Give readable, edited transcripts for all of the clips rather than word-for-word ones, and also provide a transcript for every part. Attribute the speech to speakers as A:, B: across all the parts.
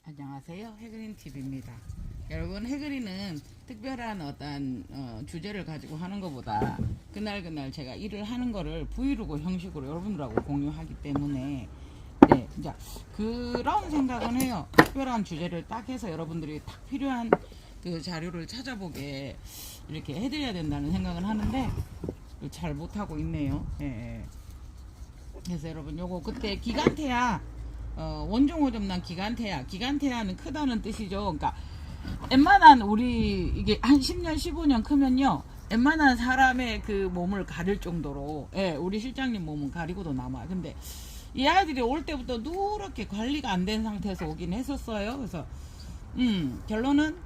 A: 안녕하세요. 해그린 TV입니다. 여러분, 해그린은 특별한 어떤 주제를 가지고 하는 것보다 그날 제가 일을 하는 거를 브이로그 형식으로 여러분들하고 공유하기 때문에 네, 이제 그런 생각은 해요. 특별한 주제를 딱 해서 여러분들이 딱 필요한 그 자료를 찾아보게 이렇게 해드려야 된다는 생각은 하는데 잘 못하고 있네요. 예. 그래서 여러분, 요거 그때 기간태야 원종 호접란 기간태야는 크다는 뜻이죠. 그러니까 웬만한 우리 이게 한 10년 15년 크면요, 웬만한 사람의 그 몸을 가릴 정도로, 예, 우리 실장님 몸은 가리고도 남아요. 근데 이 아이들이 올 때부터 누렇게 관리가 안 된 상태에서 오긴 했었어요. 그래서 결론은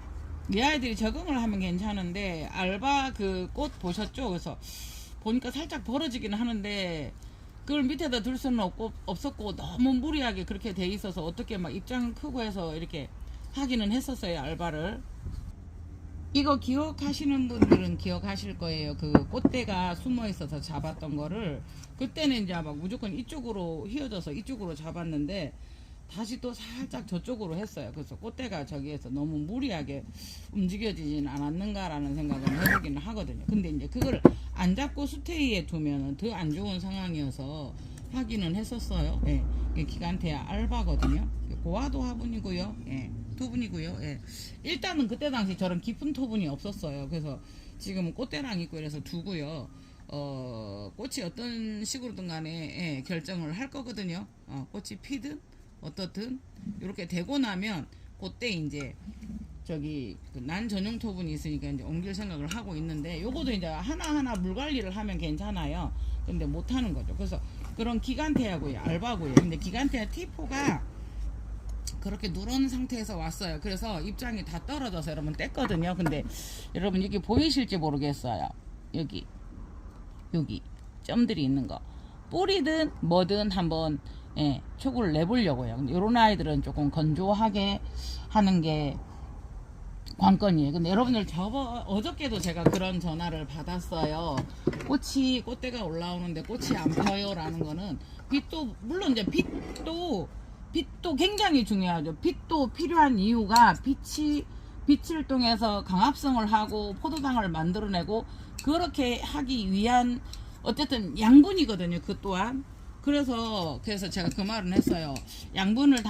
A: 이 아이들이 적응을 하면 괜찮은데, 알바 그 꽃 보셨죠? 그래서 보니까 살짝 벌어지긴 하는데 그걸 밑에다 둘 수는 없었고 너무 무리하게 그렇게 돼 있어서 어떻게 막 입장 크고 해서 이렇게 하기는 했었어요, 알바를. 이거 기억하시는 분들은 기억하실 거예요. 그 꽃대가 숨어 있어서 잡았던 거를 그때는 이제 막 무조건 이쪽으로 휘어져서 이쪽으로 잡았는데 다시 또 살짝 저쪽으로 했어요. 그래서 꽃대가 저기에서 너무 무리하게 움직여지진 않았는가라는 생각을 해보기는 하거든요. 근데 이제 그걸 안 잡고 수태위에 두면은 더 안 좋은 상황이어서 하기는 했었어요. 예. 기간태야 알바거든요. 고화도 화분이고요. 예. 토분이고요. 예. 일단은 그때 당시 저런 깊은 토분이 없었어요. 그래서 지금은 꽃대랑 있고 이래서 두고요. 꽃이 어떤 식으로든 간에 예, 결정을 할 거거든요. 꽃이 피든 어떻든 이렇게 되고 나면 그때 이제 저기 난 전용 토분이 있으니까 이제 옮길 생각을 하고 있는데, 요거도 이제 하나하나 물 관리를 하면 괜찮아요. 근데 못 하는 거죠. 그래서 그런 기간태하고요, 알바고요. 근데 기간태야 T4가 그렇게 누런 상태에서 왔어요. 그래서 입장이 다 떨어져서 여러분 뗐거든요. 근데 여러분 이게 보이실지 모르겠어요. 여기 점들이 있는 거, 뿌리든 뭐든 한번 예, 초구를 내보려고요. 근데 이런 아이들은 조금 건조하게 하는 게 관건이에요. 근데 여러분들 어저께도 제가 그런 전화를 받았어요. 꽃대가 올라오는데 꽃이 안 펴요 라는 거는, 빛도 물론 이제 빛도 굉장히 중요하죠. 빛도 필요한 이유가 빛을 통해서 강합성을 하고 포도당을 만들어내고 그렇게 하기 위한 어쨌든 양분이거든요. 그 또한. 그래서 제가 그 말은 했어요. 양분을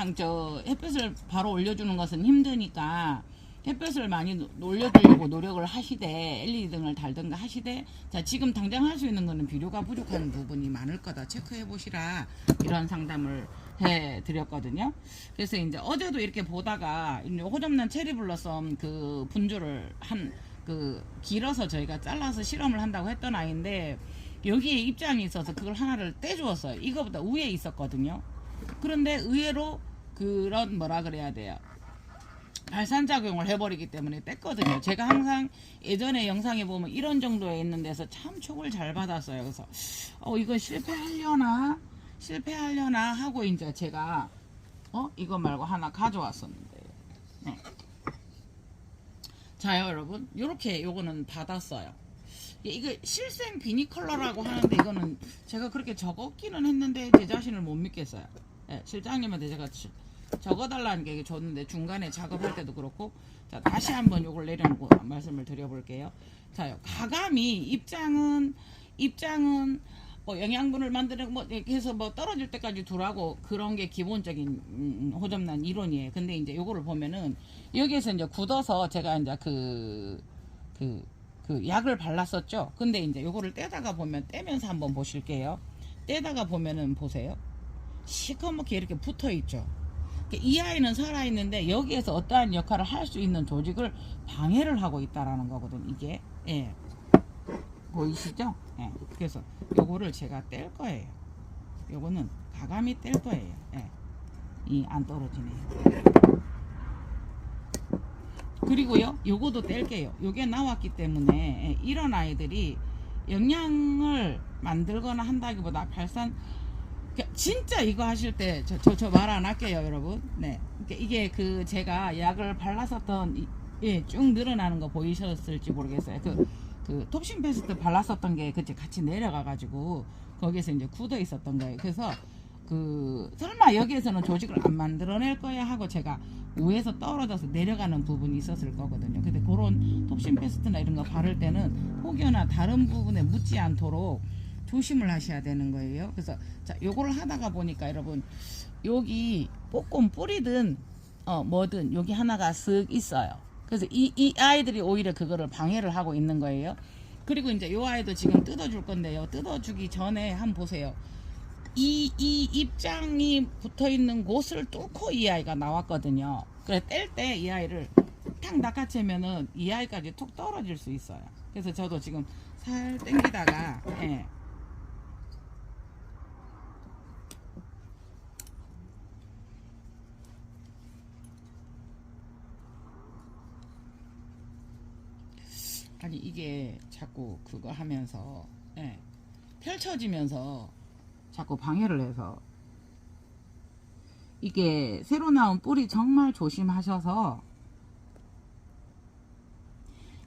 A: 햇볕을 바로 올려주는 것은 힘드니까 햇볕을 많이 올려주려고 노력을 하시되, LED 등을 달든가 하시되, 자, 지금 당장 할 수 있는 거는 비료가 부족한 부분이 많을 거다, 체크해 보시라, 이런 상담을 해 드렸거든요. 그래서 이제 어제도 이렇게 보다가 호접란 체리블러썸 그 분조를 길어서 저희가 잘라서 실험을 한다고 했던 아이인데, 여기에 입장이 있어서 그걸 하나를 떼주었어요. 이거보다 위에 있었거든요. 그런데 의외로 그런 뭐라 그래야 돼요, 발산작용을 해버리기 때문에 뗐거든요. 제가 항상 예전에 영상에 보면 이런 정도에 있는 데서 참 촉을 잘 받았어요. 그래서 이거 실패하려나 하고 이제 제가 이거 말고 하나 가져왔었는데요. 네. 자요, 여러분, 요렇게 요거는 받았어요. 이거 실생 비니컬러라고 하는데, 이거는 제가 그렇게 적었기는 했는데 제 자신을 못 믿겠어요. 네, 실장님한테 제가 적어달라는 게 줬는데 중간에 작업할 때도 그렇고. 자, 다시 한번 요걸 내려놓고 말씀을 드려볼게요. 자요, 가감이 입장은 뭐 영양분을 만드는 뭐 해서 뭐 떨어질 때까지 두라고, 그런 게 기본적인 호접란 이론이에요. 근데 이제 요거를 보면은 여기에서 이제 굳어서 제가 이제 그 약을 발랐었죠. 근데 이제 요거를 떼다가 보면, 떼면서 한번 보실게요. 떼다가 보면은 보세요. 시커멓게 이렇게 붙어 있죠. 이 아이는 살아있는데 여기에서 어떠한 역할을 할 수 있는 조직을 방해를 하고 있다라는 거거든, 이게. 예. 보이시죠? 예. 그래서 요거를 제가 뗄 거예요. 요거는 가감히 뗄 거예요. 예. 이 안 떨어지네요. 그리고요, 요거도 뗄게요. 요게 나왔기 때문에 이런 아이들이 영양을 만들거나 한다기보다 진짜 이거 하실 때 저 말 안 할게요, 여러분. 네. 이게 제가 약을 발랐었던 쭉 늘어나는 거 보이셨을지 모르겠어요. 그 톱신 페스트 발랐었던 게 같이 내려가가지고 거기에서 이제 굳어 있었던 거예요. 그래서 설마 여기에서는 조직을 안 만들어낼 거야 하고 제가 위에서 떨어져서 내려가는 부분이 있었을 거거든요. 근데 그런 톱신 페스트나 이런 거 바를 때는 혹여나 다른 부분에 묻지 않도록 조심을 하셔야 되는 거예요. 그래서 자, 요거를 하다가 보니까 여러분 여기 뽀꼼 뿌리든 뭐든 여기 하나가 쓱 있어요. 그래서 이 아이들이 오히려 그거를 방해를 하고 있는 거예요. 그리고 이제 요 아이도 지금 뜯어줄 건데요. 뜯어주기 전에 한번 보세요. 이 입장이 붙어 있는 곳을 뚫고 이 아이가 나왔거든요. 그래 뗄 때 이 아이를 탁 낚아채면은 이 아이까지 툭 떨어질 수 있어요. 그래서 저도 지금 살 당기다가 예. 아니 이게 자꾸 그거 하면서 예. 펼쳐지면서 자꾸 방해를 해서 이게 새로 나온 뿌리 정말 조심하셔서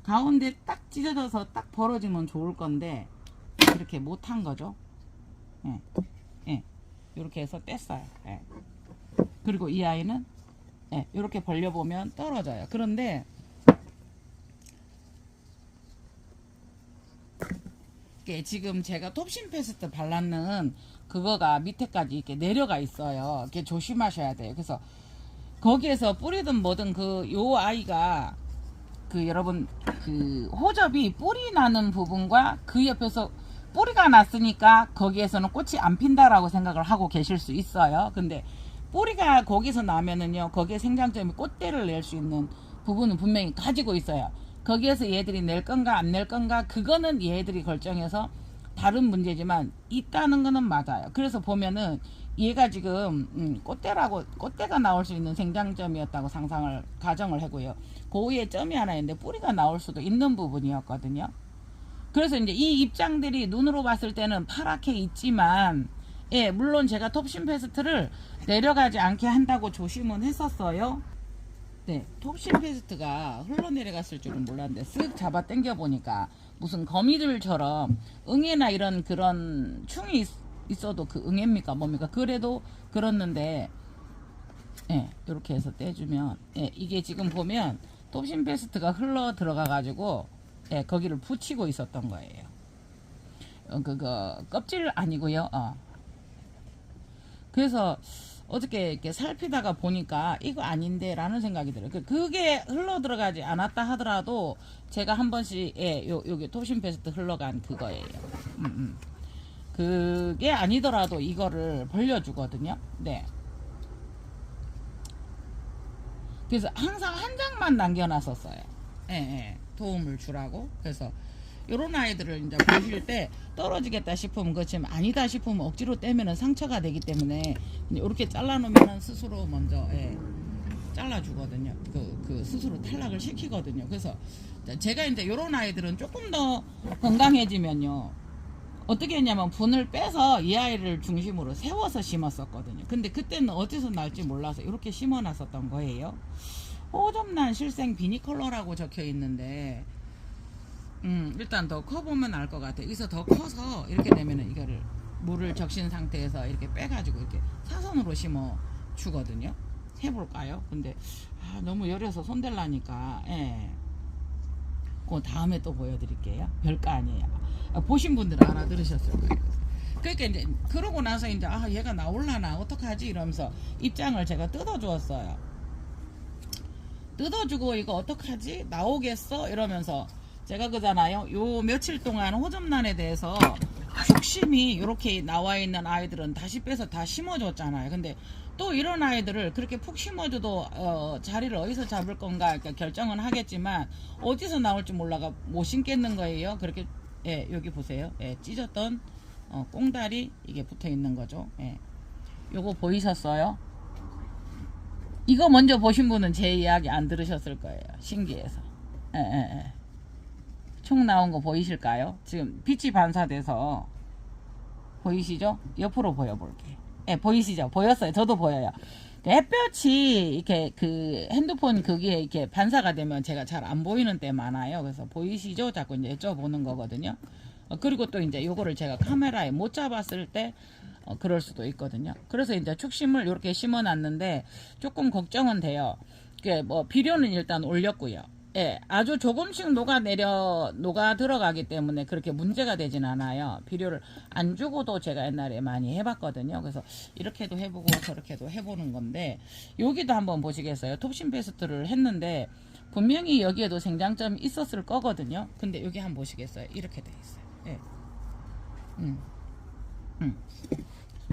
A: 가운데 딱 찢어져서 딱 벌어지면 좋을 건데 이렇게 못한 거죠. 예. 예. 이렇게 해서 뗐어요. 예. 그리고 이 아이는 예. 이렇게 벌려보면 떨어져요. 그런데 지금 제가 톱신 페스트 발랐는 그거가 밑에까지 이렇게 내려가 있어요. 이렇게 조심하셔야 돼요. 그래서 거기에서 뿌리든 뭐든 그 요 아이가 그 여러분 그 호접이 뿌리 나는 부분과 그 옆에서 뿌리가 났으니까 거기에서는 꽃이 안 핀다라고 생각을 하고 계실 수 있어요. 근데 뿌리가 거기서 나면은요 거기에 생장점이 꽃대를 낼 수 있는 부분은 분명히 가지고 있어요. 거기에서 얘들이 낼 건가 안 낼 건가 그거는 얘들이 결정해서 다른 문제지만 있다는 거는 맞아요. 그래서 보면은 얘가 지금 꽃대가 나올 수 있는 생장점이었다고 가정을 하고요. 그 위에 점이 하나 있는데 뿌리가 나올 수도 있는 부분이었거든요. 그래서 이제 이 입장들이 눈으로 봤을 때는 파랗게 있지만 예, 물론 제가 톱신 페스트를 내려가지 않게 한다고 조심은 했었어요. 네, 톱신 페스트가 흘러내려갔을 줄은 몰랐는데 쓱 잡아 당겨 보니까 무슨 거미들처럼 응애나 이런 그런 충이 있어도 그 응애입니까 뭡니까 그래도 그렇는데 예, 이렇게 해서 떼주면 예, 이게 지금 보면 톱신 페스트가 흘러 들어가 가지고 예, 거기를 붙이고 있었던 거예요. 그거 껍질 아니고요. 그래서 어저께 이렇게 살피다가 보니까 이거 아닌데 라는 생각이 들어요. 그게 흘러 들어가지 않았다 하더라도 제가 한 번씩 예, 여기 톱신 페스트 흘러간 그거예요. 그게 아니더라도 이거를 벌려주거든요. 네. 그래서 항상 한 장만 남겨놨었어요. 예, 예. 도움을 주라고. 그래서 요런 아이들을 이제 보실 때 떨어지겠다 싶으면 그렇지만 아니다 싶으면 억지로 떼면은 상처가 되기 때문에 이렇게 잘라 놓으면 스스로 먼저 예, 잘라 주거든요. 그 스스로 탈락을 시키거든요. 그래서 제가 이제 요런 아이들은 조금 더 건강해지면요. 어떻게 했냐면 분을 빼서 이 아이를 중심으로 세워서 심었었거든요. 근데 그때는 어디서 날지 몰라서 이렇게 심어 놨었던 거예요. 호접란 실생 비니컬러라고 적혀 있는데 일단 더 커보면 알 것 같아요. 여기서 더 커서 이렇게 되면은 이거를 물을 적신 상태에서 이렇게 빼가지고 이렇게 사선으로 심어 주거든요. 해볼까요? 근데 너무 여려서 손댈라니까 예. 그 다음에 또 보여드릴게요. 별거 아니에요. 보신 분들은 알아들으셨을 거예요. 그러니까 이제 그러고 나서 이제 얘가 나올라나 어떡하지 이러면서 입장을 제가 뜯어주었어요. 뜯어주고 이거 어떡하지 나오겠어 이러면서 제가 그잖아요. 요 며칠 동안 호접란에 대해서 죽심이 이렇게 나와 있는 아이들은 다시 빼서 다 심어줬잖아요. 근데 또 이런 아이들을 그렇게 푹 심어줘도 자리를 어디서 잡을 건가 그러니까 결정은 하겠지만 어디서 나올지 몰라가 못 심겠는 거예요. 그렇게 예, 여기 보세요. 예, 찢었던 꽁다리 이게 붙어 있는 거죠. 예. 요거 보이셨어요? 이거 먼저 보신 분은 제 이야기 안 들으셨을 거예요. 신기해서. 예, 예, 예. 총 나온 거 보이실까요? 지금 빛이 반사돼서 보이시죠? 옆으로 보여볼게요. 예, 보이시죠? 보였어요. 저도 보여요. 햇볕이 이렇게 그 핸드폰 거기에 이렇게 반사가 되면 제가 잘 안 보이는 때 많아요. 그래서 보이시죠? 자꾸 이제 여쭤보는 거거든요. 그리고 또 이제 요거를 제가 카메라에 못 잡았을 때 그럴 수도 있거든요. 그래서 이제 축심을 이렇게 심어놨는데 조금 걱정은 돼요. 뭐 비료는 일단 올렸고요. 예, 아주 조금씩 녹아 들어가기 때문에 그렇게 문제가 되진 않아요. 비료를 안 주고도 제가 옛날에 많이 해봤거든요. 그래서 이렇게도 해보고 저렇게도 해보는 건데, 여기도 한번 보시겠어요? 톱신 페스트를 했는데 분명히 여기에도 생장점이 있었을 거거든요. 근데 여기 한번 보시겠어요? 이렇게 돼 있어요. 예.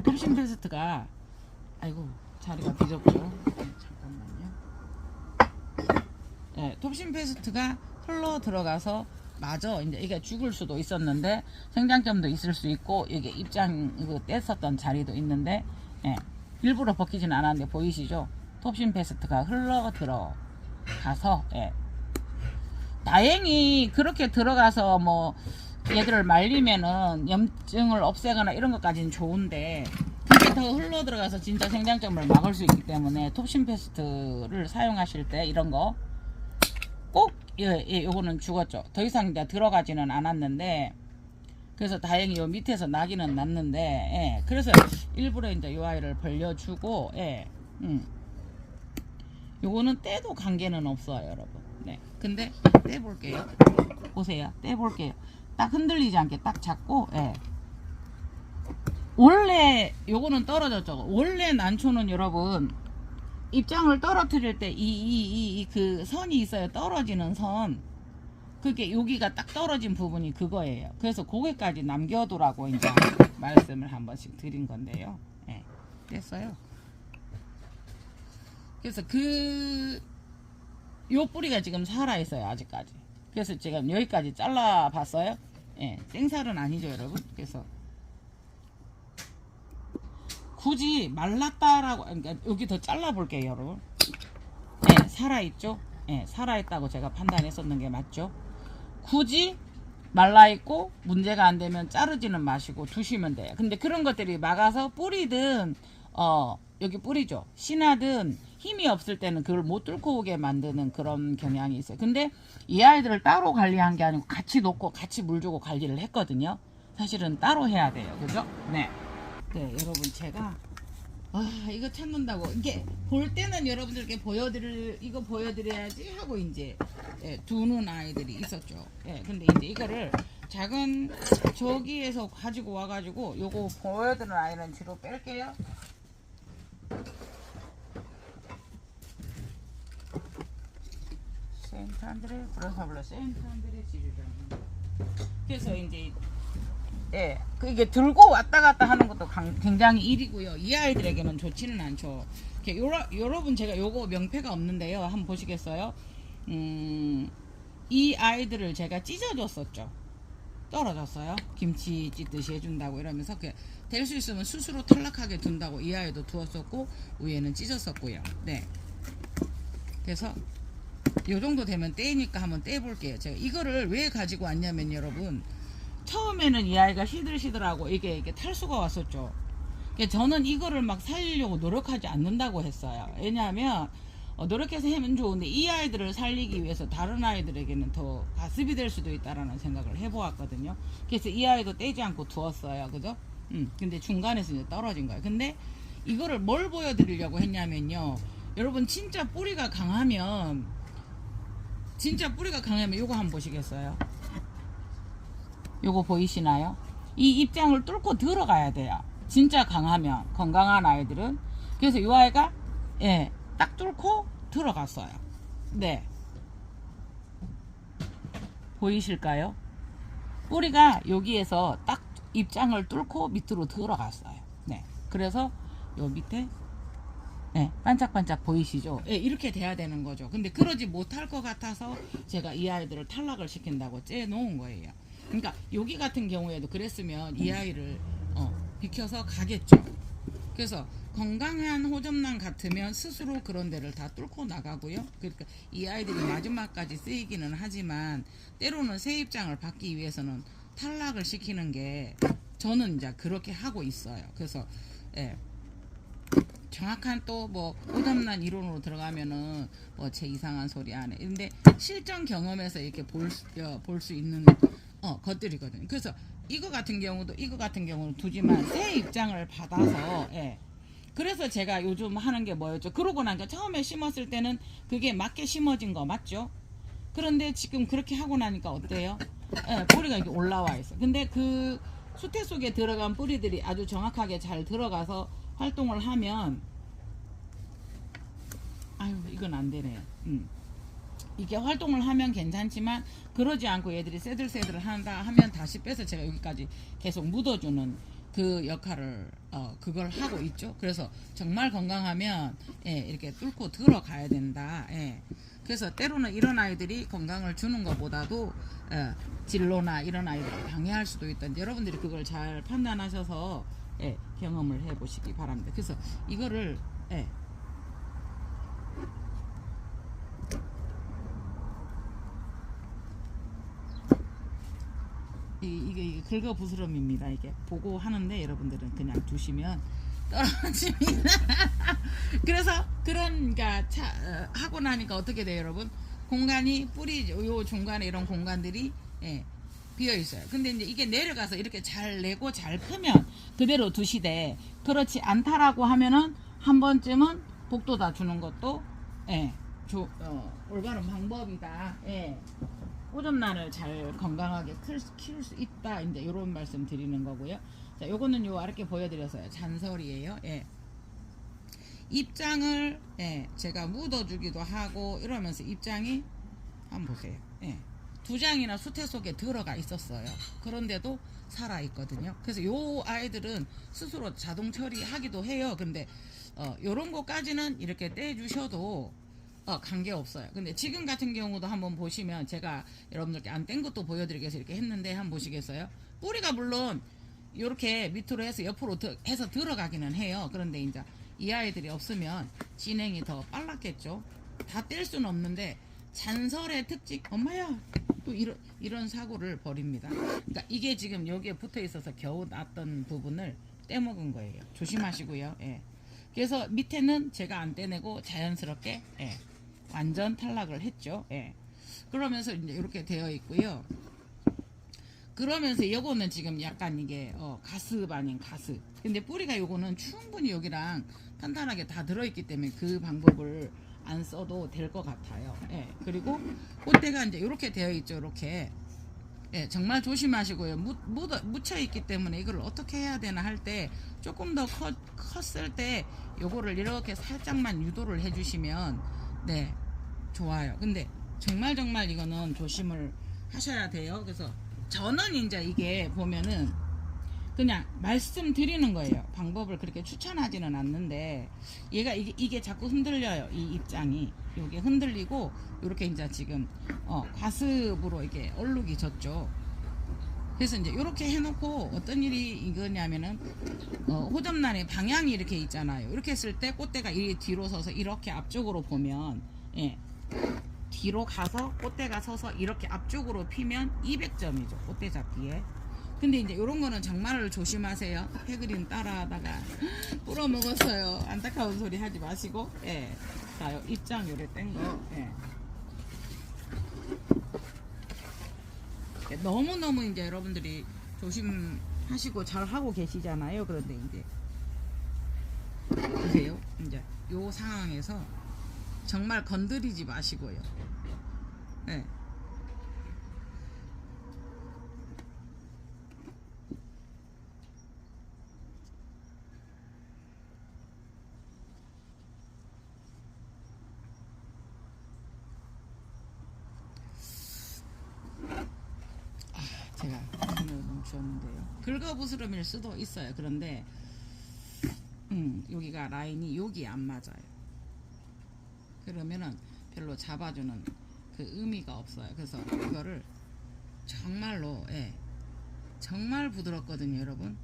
A: 톱신 페스트가, 아이고 자리가 비좁죠. 잠깐만요. 예, 톱신 페스트가 흘러 들어가서 맞아. 이제 이게 죽을 수도 있었는데 생장점도 있을 수 있고, 이게 입장 뗐었던 자리도 있는데, 예, 일부러 벗기진 않았는데 보이시죠? 톱신 페스트가 흘러 들어가서, 예, 다행히 그렇게 들어가서 뭐 얘들을 말리면은 염증을 없애거나 이런 것까지는 좋은데, 그게 더 흘러 들어가서 진짜 생장점을 막을 수 있기 때문에 톱신 페스트를 사용하실 때 이런 거 꼭, 요거는 죽었죠. 더 이상 이제 들어가지는 않았는데, 그래서 다행히 요 밑에서 나기는 났는데, 예, 그래서 일부러 이제 요 아이를 벌려주고, 예, 요거는 떼도 관계는 없어요, 여러분. 네, 근데 떼볼게요. 보세요, 떼볼게요. 딱 흔들리지 않게 딱 잡고, 예. 원래 요거는 떨어졌죠. 원래 난초는 여러분, 입장을 떨어뜨릴 때 그 선이 있어요. 떨어지는 선. 그게 여기가 딱 떨어진 부분이 그거예요. 그래서 거기까지 남겨두라고 이제 말씀을 한 번씩 드린 건데요. 예, 됐어요. 그래서 요 뿌리가 지금 살아있어요. 아직까지. 그래서 지금 여기까지 잘라봤어요. 예, 생살은 아니죠, 여러분. 그래서 굳이 말랐다라고, 그러니까 여기 더 잘라볼게요, 여러분. 예, 살아있죠? 예, 살아있다고 제가 판단했었는 게 맞죠? 굳이 말라있고 문제가 안 되면 자르지는 마시고 두시면 돼요. 근데 그런 것들이 막아서 뿌리든, 여기 뿌리죠. 씨나든 힘이 없을 때는 그걸 못 뚫고 오게 만드는 그런 경향이 있어요. 근데 이 아이들을 따로 관리한 게 아니고 같이 놓고 같이 물 주고 관리를 했거든요. 사실은 따로 해야 돼요. 그죠? 네. 네, 여러분 제가 이거 찾는다고 이게 볼 때는 여러분들께 이거 보여드려야지 하고 이제, 예, 두는 아이들이 있었죠. 예, 근데 이제 이거를 작은 저기에서 가지고 와가지고 요거 보여드리는 아이는 뒤로 뺄게요. 센트안드레 브라사블라 센트안드레 지르다. 그래서 이제, 예, 이게 들고 왔다 갔다 하는 것도 굉장히 일이고요. 이 아이들에게는 좋지는 않죠. 여러분 제가 요거 명패가 없는데요. 한번 보시겠어요? 이 아이들을 제가 찢어줬었죠. 떨어졌어요. 김치 찢듯이 해준다고 이러면서 될 수 있으면 스스로 탈락하게 둔다고 이 아이도 두었었고, 위에는 찢었었고요. 네. 그래서 요 정도 되면 떼니까 한번 떼볼게요. 제가 이거를 왜 가지고 왔냐면 여러분, 처음에는 이 아이가 시들시들하고 이게 탈수가 왔었죠. 저는 이거를 막 살리려고 노력하지 않는다고 했어요. 왜냐하면 노력해서 하면 좋은데 이 아이들을 살리기 위해서 다른 아이들에게는 더 가습이 될 수도 있다라는 생각을 해보았거든요. 그래서 이 아이도 떼지 않고 두었어요. 그죠? 근데 중간에서 이제 떨어진 거예요. 근데 이거를 뭘 보여드리려고 했냐면요. 여러분 진짜 뿌리가 강하면 요거 한번 보시겠어요? 요거 보이시나요? 이 입장을 뚫고 들어가야 돼요. 진짜 강하면, 건강한 아이들은. 그래서 이 아이가, 예, 딱 뚫고 들어갔어요. 네. 보이실까요? 뿌리가 여기에서 딱 입장을 뚫고 밑으로 들어갔어요. 네. 그래서 요 밑에, 네, 반짝반짝 보이시죠? 네, 이렇게 돼야 되는 거죠. 근데 그러지 못할 것 같아서 제가 이 아이들을 탈락을 시킨다고 째 놓은 거예요. 그러니까 여기 같은 경우에도 그랬으면 이 아이를 비켜서 가겠죠. 그래서 건강한 호접란 같으면 스스로 그런 데를 다 뚫고 나가고요. 그러니까 이 아이들이 마지막까지 쓰이기는 하지만 때로는 새 입장을 받기 위해서는 탈락을 시키는 게, 저는 이제 그렇게 하고 있어요. 그래서, 예, 정확한 또 뭐 호접란 이론으로 들어가면은 뭐 제 이상한 소리 안 해. 근데 실전 경험에서 이렇게 볼 수 있는 것들이거든요. 그래서 이거 같은 경우는 두지만 새 입장을 받아서 예. 그래서 제가 요즘 하는 게 뭐였죠? 그러고 나니까 처음에 심었을 때는 그게 맞게 심어진 거 맞죠? 그런데 지금 그렇게 하고 나니까 어때요? 예, 뿌리가 이렇게 올라와 있어. 근데 그 수태 속에 들어간 뿌리들이 아주 정확하게 잘 들어가서 활동을 하면 아유 이건 안 되네요. 이게 활동을 하면 괜찮지만 그러지 않고 얘들이 새들새들 한다 하면 다시 빼서 제가 여기까지 계속 묻어주는 그 역할을 그걸 하고 있죠. 그래서 정말 건강하면 예, 이렇게 뚫고 들어가야 된다. 예. 그래서 때로는 이런 아이들이 건강을 주는 것보다도 진로나 이런 아이들을 방해할 수도 있다. 여러분들이 그걸 잘 판단하셔서 예, 경험을 해보시기 바랍니다. 그래서 이거를 예, 이게 긁어부스럼입니다. 이게 보고 하는데 여러분들은 그냥 두시면 떨어집니다. 그래서 그러니까 하고 나니까 어떻게 돼요, 여러분? 공간이 뿌리 요 중간에 이런 공간들이 예, 비어 있어요. 근데 이제 이게 내려가서 이렇게 잘 내고 잘 크면 그대로 두시되 그렇지 않다라고 하면은 한 번쯤은 복도다 주는 것도 예, 올바른 방법이다. 예. 오점란을 잘 건강하게 키울 수 있다. 이제 이런 말씀 드리는 거고요. 자, 요거는 요 아랫게 보여드렸어요. 잔설이에요. 예. 입장을 예, 제가 묻어주기도 하고 이러면서 입장이 한번 보세요. 예. 두 장이나 수태 속에 들어가 있었어요. 그런데도 살아 있거든요. 그래서 요 아이들은 스스로 자동 처리하기도 해요. 근데 요런 거까지는 이렇게 떼주셔도 관계없어요. 근데 지금 같은 경우도 한번 보시면 제가 여러분들께 안 뗀 것도 보여드리기 위해서 이렇게 했는데 한번 보시겠어요? 뿌리가 물론 이렇게 밑으로 해서 옆으로 해서 들어가기는 해요. 그런데 이제 이 아이들이 없으면 진행이 더 빨랐겠죠. 다 뗄 수는 없는데 잔설의 특징 엄마야 또 이런 사고를 벌입니다. 그러니까 이게 지금 여기에 붙어 있어서 겨우 났던 부분을 떼먹은 거예요. 조심하시고요. 예. 그래서 밑에는 제가 안 떼내고 자연스럽게 예, 완전 탈락을 했죠. 예. 그러면서 이제 이렇게 되어 있고요. 그러면서 요거는 지금 약간 이게 가습 아닌 가습. 근데 뿌리가 요거는 충분히 여기랑 탄탄하게 다 들어있기 때문에 그 방법을 안 써도 될 것 같아요. 예. 그리고 꽃대가 이제 이렇게 되어 있죠. 이렇게. 예, 정말 조심하시고요. 묻혀 있기 때문에 이걸 어떻게 해야 되나 할 때 조금 더 컸을 때 요거를 이렇게 살짝만 유도를 해주시면 네 좋아요. 근데 정말 이거는 조심을 하셔야 돼요. 그래서 저는 이제 이게 보면은 그냥 말씀드리는 거예요. 방법을 그렇게 추천하지는 않는데 얘가 이게 자꾸 흔들려요. 이 입장이 이게 흔들리고 이렇게 이제 지금 과습으로 이게 얼룩이 졌죠. 그래서 이제 이렇게 해놓고 어떤 일이 이거냐면은 호접란의 방향이 이렇게 있잖아요. 이렇게 했을 때 꽃대가 이 뒤로 서서 이렇게 앞쪽으로 보면 예, 뒤로 가서 꽃대가 서서 이렇게 앞쪽으로 피면 200점이죠. 꽃대 잡기에. 근데 이제 이런 거는 정말 조심하세요. 해그린 따라하다가 뿌러 먹었어요. 안타까운 소리 하지 마시고 예. 자, 입장 요래 뗀 거. 예. 너무너무 이제 여러분들이 조심하시고 잘 하고 계시잖아요. 그런데 이제 보세요. 이제 요 상황에서 정말 건드리지 마시고요. 네. 제가 손을 멈추었는데요. 긁어부스럼일 수도 있어요. 그런데 여기가 라인이 여기 안 맞아요. 그러면은 별로 잡아주는 그 의미가 없어요. 그래서 이거를 정말로 예, 정말 부드럽거든요, 여러분.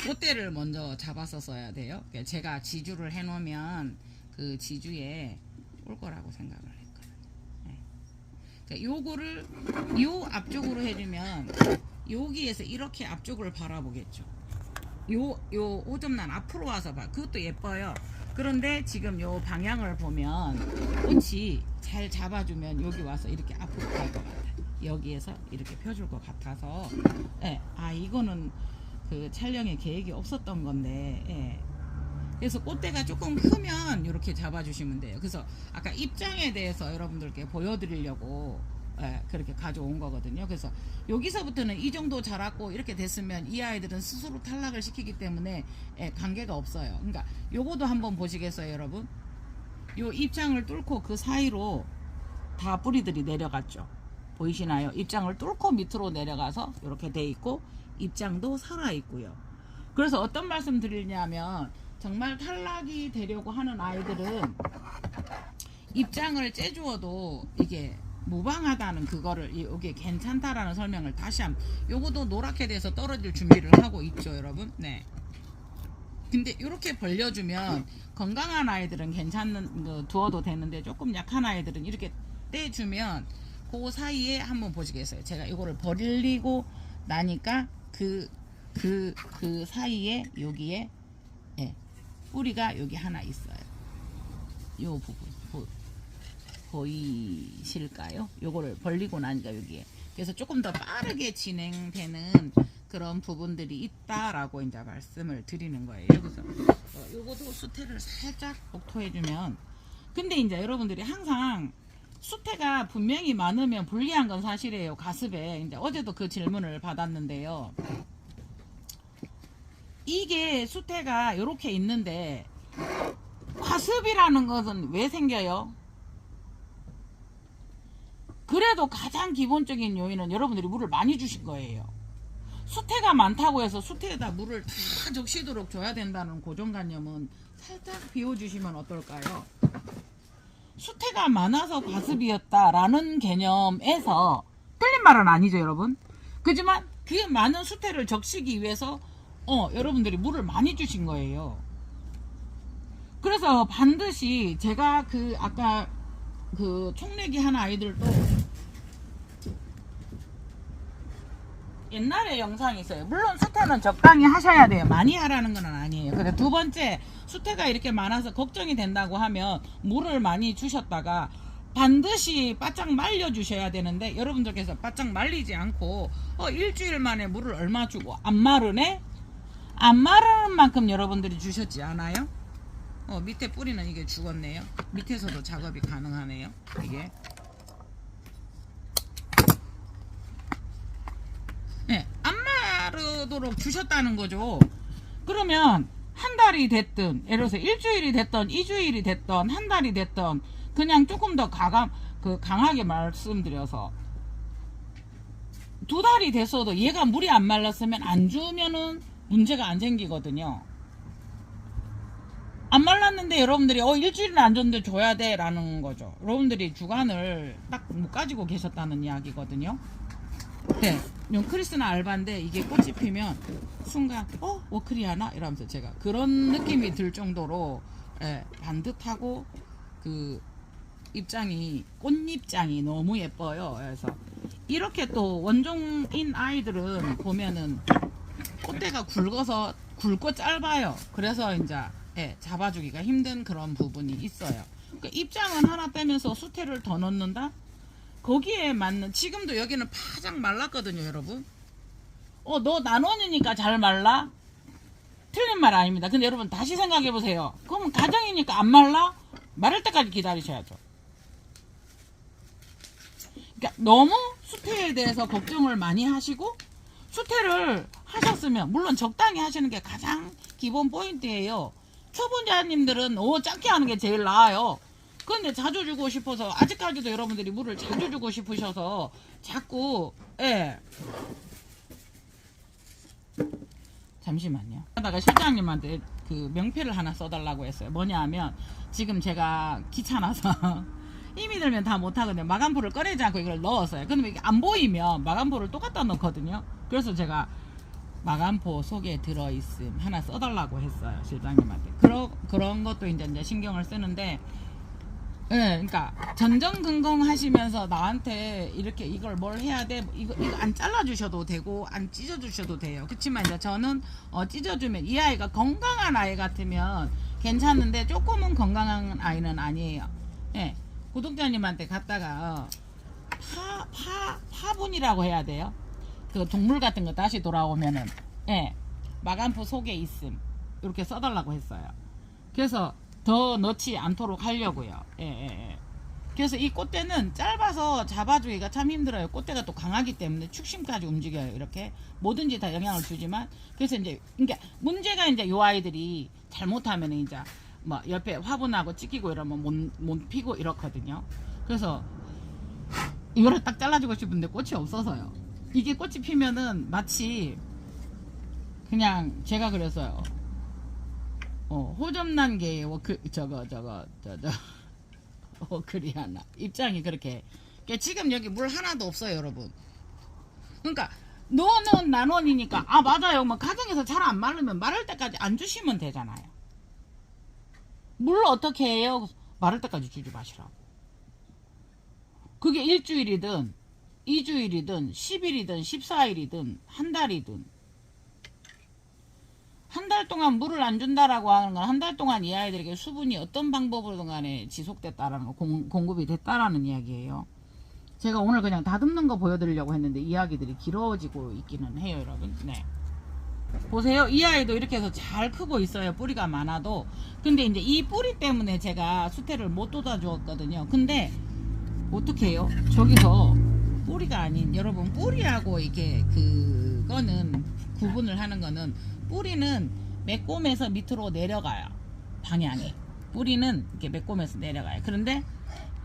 A: 꽃대를 먼저 잡았었어야 돼요. 제가 지주를 해놓으면 그 지주에 올 거라고 생각을 했거든요. 네. 그러니까 요거를 요 앞쪽으로 해주면 여기에서 이렇게 앞쪽을 바라보겠죠. 요 오점란 앞으로 와서 봐. 그것도 예뻐요. 그런데 지금 요 방향을 보면 꽃이 잘 잡아주면 여기 와서 이렇게 앞으로 갈 것 같아. 여기에서 이렇게 펴줄 것 같아서 예, 아 이거는 그 촬영에 계획이 없었던 건데 예. 그래서 꽃대가 조금 크면 이렇게 잡아주시면 돼요. 그래서 아까 입장에 대해서 여러분들께 보여드리려고 예, 그렇게 가져온 거거든요. 그래서 여기서부터는 이 정도 자랐고 이렇게 됐으면 이 아이들은 스스로 탈락을 시키기 때문에 예, 관계가 없어요. 그러니까 요거도 한번 보시겠어요, 여러분? 요 입장을 뚫고 그 사이로 다 뿌리들이 내려갔죠. 보이시나요? 입장을 뚫고 밑으로 내려가서 이렇게 돼 있고 입장도 살아 있고요. 그래서 어떤 말씀 드리냐면 정말 탈락이 되려고 하는 아이들은 입장을 째주어도 이게 무방하다는 그거를 이게 괜찮다라는 설명을 다시 한번 요것도 노랗게 돼서 떨어질 준비를 하고 있죠, 여러분. 네. 근데 이렇게 벌려주면 건강한 아이들은 괜찮는 거 두어도 되는데 조금 약한 아이들은 이렇게 떼주면 그 사이에 한번 보시겠어요? 제가 이거를 벌리고 나니까 그 사이에 여기에 예, 뿌리가 여기 하나 있어요. 요 부분 보이실까요? 요거를 벌리고 나니까 여기에 그래서 조금 더 빠르게 진행되는 그런 부분들이 있다라고 이제 말씀을 드리는 거예요. 그래서 요것도 수태를 살짝 복토해주면 근데 이제 여러분들이 항상 수태가 분명히 많으면 불리한 건 사실이에요. 가습에 이제 어제도 그 질문을 받았는데요. 이게 수태가 이렇게 있는데 과습이라는 것은 왜 생겨요? 그래도 가장 기본적인 요인은 여러분들이 물을 많이 주신 거예요. 수태가 많다고 해서 수태에다 물을 다 적시도록 줘야 된다는 고정관념은 살짝 비워주시면 어떨까요? 수태가 많아서 과습이었다라는 개념에서 틀린 말은 아니죠, 여러분. 그지만 그 많은 수태를 적시기 위해서 여러분들이 물을 많이 주신 거예요. 그래서 반드시 제가 그 아까 그 총내기 한 아이들도 옛날에 영상이 있어요. 물론 수태는 적당히 하셔야 돼요. 많이 하라는 건 아니에요. 근데 두 번째, 수태가 이렇게 많아서 걱정이 된다고 하면 물을 많이 주셨다가 반드시 바짝 말려 주셔야 되는데 여러분들께서 바짝 말리지 않고 일주일 만에 물을 얼마 주고 안 마르네? 안 마르는 만큼 여러분들이 주셨지 않아요? 밑에 뿌리는 이게 죽었네요. 밑에서도 작업이 가능하네요. 이게 네, 안 마르도록 주셨다는 거죠. 그러면 한 달이 됐든 예를 들어서 일주일이 됐던 2주일이 됐던 한 달이 됐던 그냥 조금 더 강하게 말씀드려서 2달이 됐어도 얘가 물이 안 말랐으면 안 주면은 문제가 안 생기거든요. 안 말랐는데 여러분들이 일주일은 안 줬는데 줘야 돼 라는 거죠. 여러분들이 주관을 딱 못 가지고 계셨다는 이야기거든요. 네, 크리스나 알바인데 이게 꽃이 피면 순간 워크리 하나? 이러면서 제가 그런 느낌이 들 정도로 반듯하고 그 입장이 꽃잎장이 너무 예뻐요. 그래서 이렇게 또 원종인 아이들은 보면은 꽃대가 굵고 짧아요. 그래서 이제 잡아주기가 힘든 그런 부분이 있어요. 그러니까 입장은 하나 떼면서 수태를 더 넣는다? 거기에 맞는 지금도 여기는 바짝 말랐거든요, 여러분. 너 난원이니까 잘 말라? 틀린 말 아닙니다. 근데 여러분 다시 생각해 보세요. 그러면 가정이니까 안 말라? 마를 때까지 기다리셔야죠. 그러니까 너무 수태에 대해서 걱정을 많이 하시고 수태를 하셨으면 물론 적당히 하시는 게 가장 기본 포인트예요. 초보자님들은 작게 하는 게 제일 나아요. 근데 자주 주고 싶어서 아직까지도 여러분들이 물을 자주 주고 싶으셔서 자꾸 잠시만요. 하다가 실장님한테 그 명패를 하나 써달라고 했어요. 뭐냐 하면 지금 제가 귀찮아서 힘이 들면 다 못하거든요. 마감포를 꺼내지 않고 이걸 넣었어요. 그러면 이게 안 보이면 마감포를 또 갖다 넣거든요. 그래서 제가 마감포 속에 들어있음 하나 써달라고 했어요. 실장님한테. 그런 것도 이제 신경을 쓰는데 예, 그러니까 전전긍긍 하시면서 나한테 이렇게 이걸 뭘 해야 돼? 이거 안 잘라주셔도 되고 안 찢어주셔도 돼요. 그렇지만 이제 저는 찢어주면 이 아이가 건강한 아이 같으면 괜찮은데 조금은 건강한 아이는 아니에요. 예, 구독자님한테 갔다가 파분이라고 해야 돼요. 그 동물 같은 거 다시 돌아오면은 예, 마감프 속에 있음 이렇게 써달라고 했어요. 그래서 더 넣지 않도록 하려고요. 예, 예, 예. 그래서 이 꽃대는 짧아서 잡아주기가 참 힘들어요. 꽃대가 또 강하기 때문에 축심까지 움직여요. 이렇게 뭐든지 다 영향을 주지만 그래서 이제 그러니까 문제가 이제 요 아이들이 잘못하면 이제 뭐 옆에 화분하고 찢기고 이러면 못 피고 이렇거든요. 그래서 이거를 딱 잘라주고 싶은데 꽃이 없어서요. 이게 꽃이 피면은 마치 그냥 제가 그랬어요. 호접난 게 그리 하나 입장이 그렇게 지금 여기 물 하나도 없어요 여러분. 그러니까 너는 나눠니까 아 맞아요. 뭐 가정에서 잘 안 마르면 마를 때까지 안 주시면 되잖아요. 물 어떻게 해요? 마를 때까지 주지 마시라고. 그게 일주일이든 2주일이든 10일이든 14일이든 한 달이든 한 달 동안 물을 안 준다라고 하는 건 한 달 동안 이 아이들에게 수분이 어떤 방법으로든 간에 지속됐다라는 거, 공급이 됐다라는 이야기예요. 제가 오늘 그냥 다듬는 거 보여드리려고 했는데 이야기들이 길어지고 있기는 해요 여러분. 네, 보세요. 이 아이도 이렇게 해서 잘 크고 있어요. 뿌리가 많아도. 근데 이제 이 뿌리 때문에 제가 수태를 못 돋아 주었거든요. 근데 어떻게 해요? 저기서 뿌리가 아닌 여러분 뿌리하고 이게 그거는 구분을 하는 거는 뿌리는 매꼼에서 밑으로 내려가요. 방향이 뿌리는 이렇게 매꼼에서 내려가요. 그런데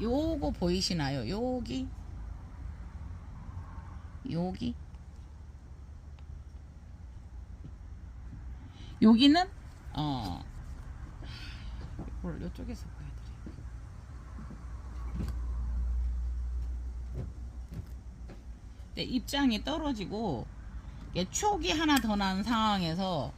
A: 요거 보이시나요? 여기는 이걸 이쪽에서 보여드려요. 네, 입장이 떨어지고 촉이 하나 더 난 상황에서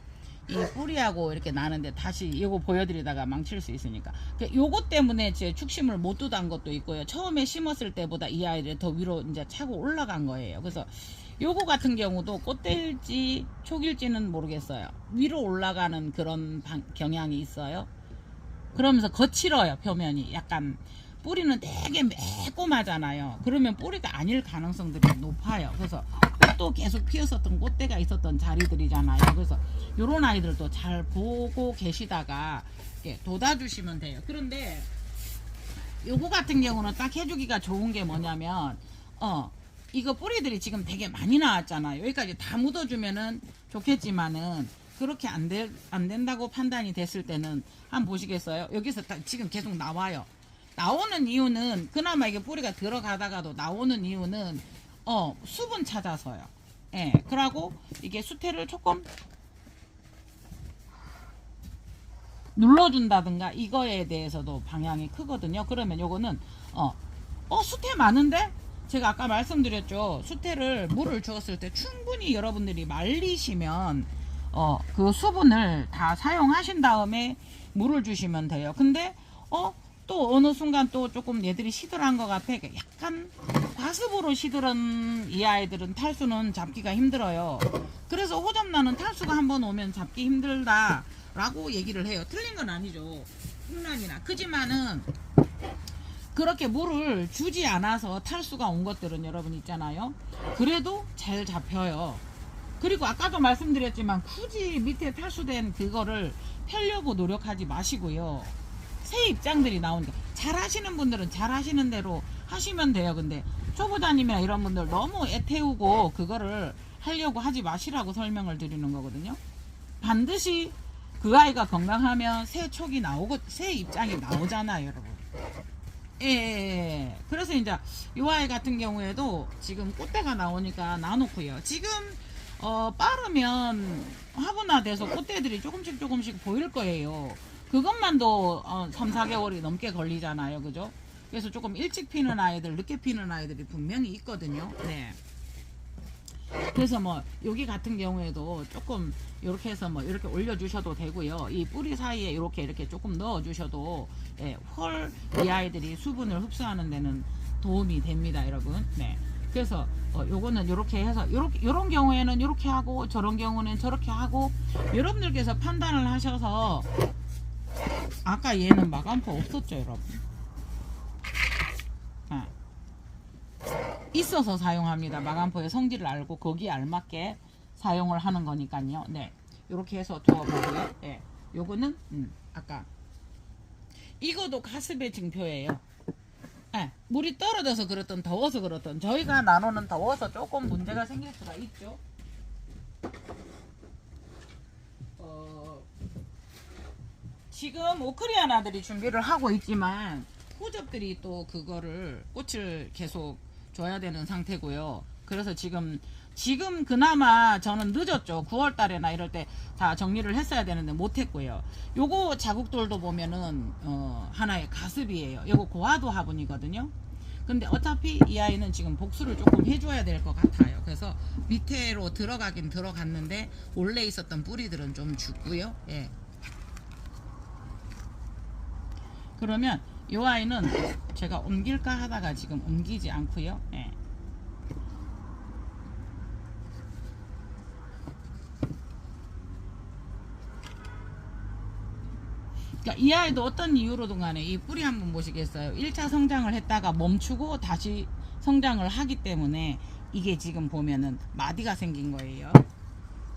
A: 이 뿌리하고 이렇게 나는데 다시 이거 보여드리다가 망칠 수 있으니까 요거 때문에 제 축심을 못 돋은 것도 있고요. 처음에 심었을 때보다 이 아이를 더 위로 이제 차고 올라간 거예요. 그래서 요거 같은 경우도 꽃대일지 촉일지는 모르겠어요. 위로 올라가는 그런 경향이 있어요. 그러면서 거칠어요. 표면이 약간 뿌리는 되게 매콤하잖아요. 그러면 뿌리가 아닐 가능성들이 높아요. 그래서 꽃도 계속 피었었던 꽃대가 있었던 자리들이잖아요. 그래서 요런 아이들도 잘 보고 계시다가 이렇게 돋아주시면 돼요. 그런데 요거 같은 경우는 딱 해주기가 좋은 게 뭐냐면 이거 뿌리들이 지금 되게 많이 나왔잖아요. 여기까지 다 묻어주면은 좋겠지만은 그렇게 안 된다고 판단이 됐을 때는 한번 보시겠어요? 여기서 지금 계속 나와요. 나오는 이유는 그나마 이게 뿌리가 들어가다가도 나오는 이유는 수분 찾아서요. 예, 그러고 이게 수태를 조금 눌러준다든가 이거에 대해서도 방향이 크거든요. 그러면 요거는 수태 많은데 제가 아까 말씀드렸죠. 수태를 물을 주었을 때 충분히 여러분들이 말리시면 그 수분을 다 사용하신 다음에 물을 주시면 돼요. 근데 또 어느 순간 또 조금 얘들이 시들한 것 같아. 약간 과습으로 시들은 이 아이들은 탈수는 잡기가 힘들어요. 그래서 호접란은 탈수가 한번 오면 잡기 힘들다 라고 얘기를 해요. 틀린 건 아니죠. 흑란이나 크지만은 그렇게 물을 주지 않아서 탈수가 온 것들은 여러분 있잖아요. 그래도 잘 잡혀요. 그리고 아까도 말씀드렸지만 굳이 밑에 탈수된 그거를 펴려고 노력하지 마시고요. 새 입장들이 나오니까 잘 하시는 분들은 잘 하시는 대로 하시면 돼요. 근데 초보자님이나 이런 분들 너무 애태우고 그거를 하려고 하지 마시라고 설명을 드리는 거거든요. 반드시 그 아이가 건강하면 새 촉이 나오고 새 입장이 나오잖아요 여러분. 예. 그래서 이제 이 아이 같은 경우에도 지금 꽃대가 나오니까 놔놓고요. 지금 빠르면 화분화돼서 꽃대들이 조금씩 보일 거예요. 그것만도 3, 4개월이 넘게 걸리잖아요. 그죠? 그래서 조금 일찍 피는 아이들, 늦게 피는 아이들이 분명히 있거든요. 네. 그래서 뭐 여기 같은 경우에도 조금 이렇게 해서 뭐 이렇게 올려주셔도 되고요. 이 뿌리 사이에 이렇게 조금 넣어주셔도 예, 훨 이 아이들이 수분을 흡수하는 데는 도움이 됩니다, 여러분. 네. 그래서 요거는 이렇게 해서 요런 경우에는 이렇게 하고 저런 경우는 저렇게 하고 여러분들께서 판단을 하셔서 아까 얘는 마감포 없었죠, 여러분. 아. 있어서 사용합니다. 마감포의 성질을 알고 거기에 알맞게 사용을 하는 거니까요. 네, 이렇게 해서 두어보고요. 네, 요거는 아까 이거도 가습의 증표예요. 네, 물이 떨어져서 그렇든 더워서 그렇든 저희가 나노는 더워서 조금 문제가 생길 수가 있죠. 지금 오크리아나들이 준비를 하고 있지만 호접들이 또 그거를 꽃을 계속 줘야 되는 상태고요. 그래서 지금 그나마 저는 늦었죠. 9월 달에나 이럴 때 다 정리를 했어야 되는데 못했고요. 요거 자국돌도 보면은 하나의 가습이에요. 요거 고화도 화분이거든요. 근데 어차피 이 아이는 지금 복수를 조금 해줘야 될 것 같아요. 그래서 밑에로 들어가긴 들어갔는데 원래 있었던 뿌리들은 좀 죽고요. 예. 그러면 이 아이는 제가 옮길까 하다가 지금 옮기지 않고요. 예. 그러니까 이 아이도 어떤 이유로든 간에 이 뿌리 한번 보시겠어요. 1차 성장을 했다가 멈추고 다시 성장을 하기 때문에 이게 지금 보면은 마디가 생긴 거예요.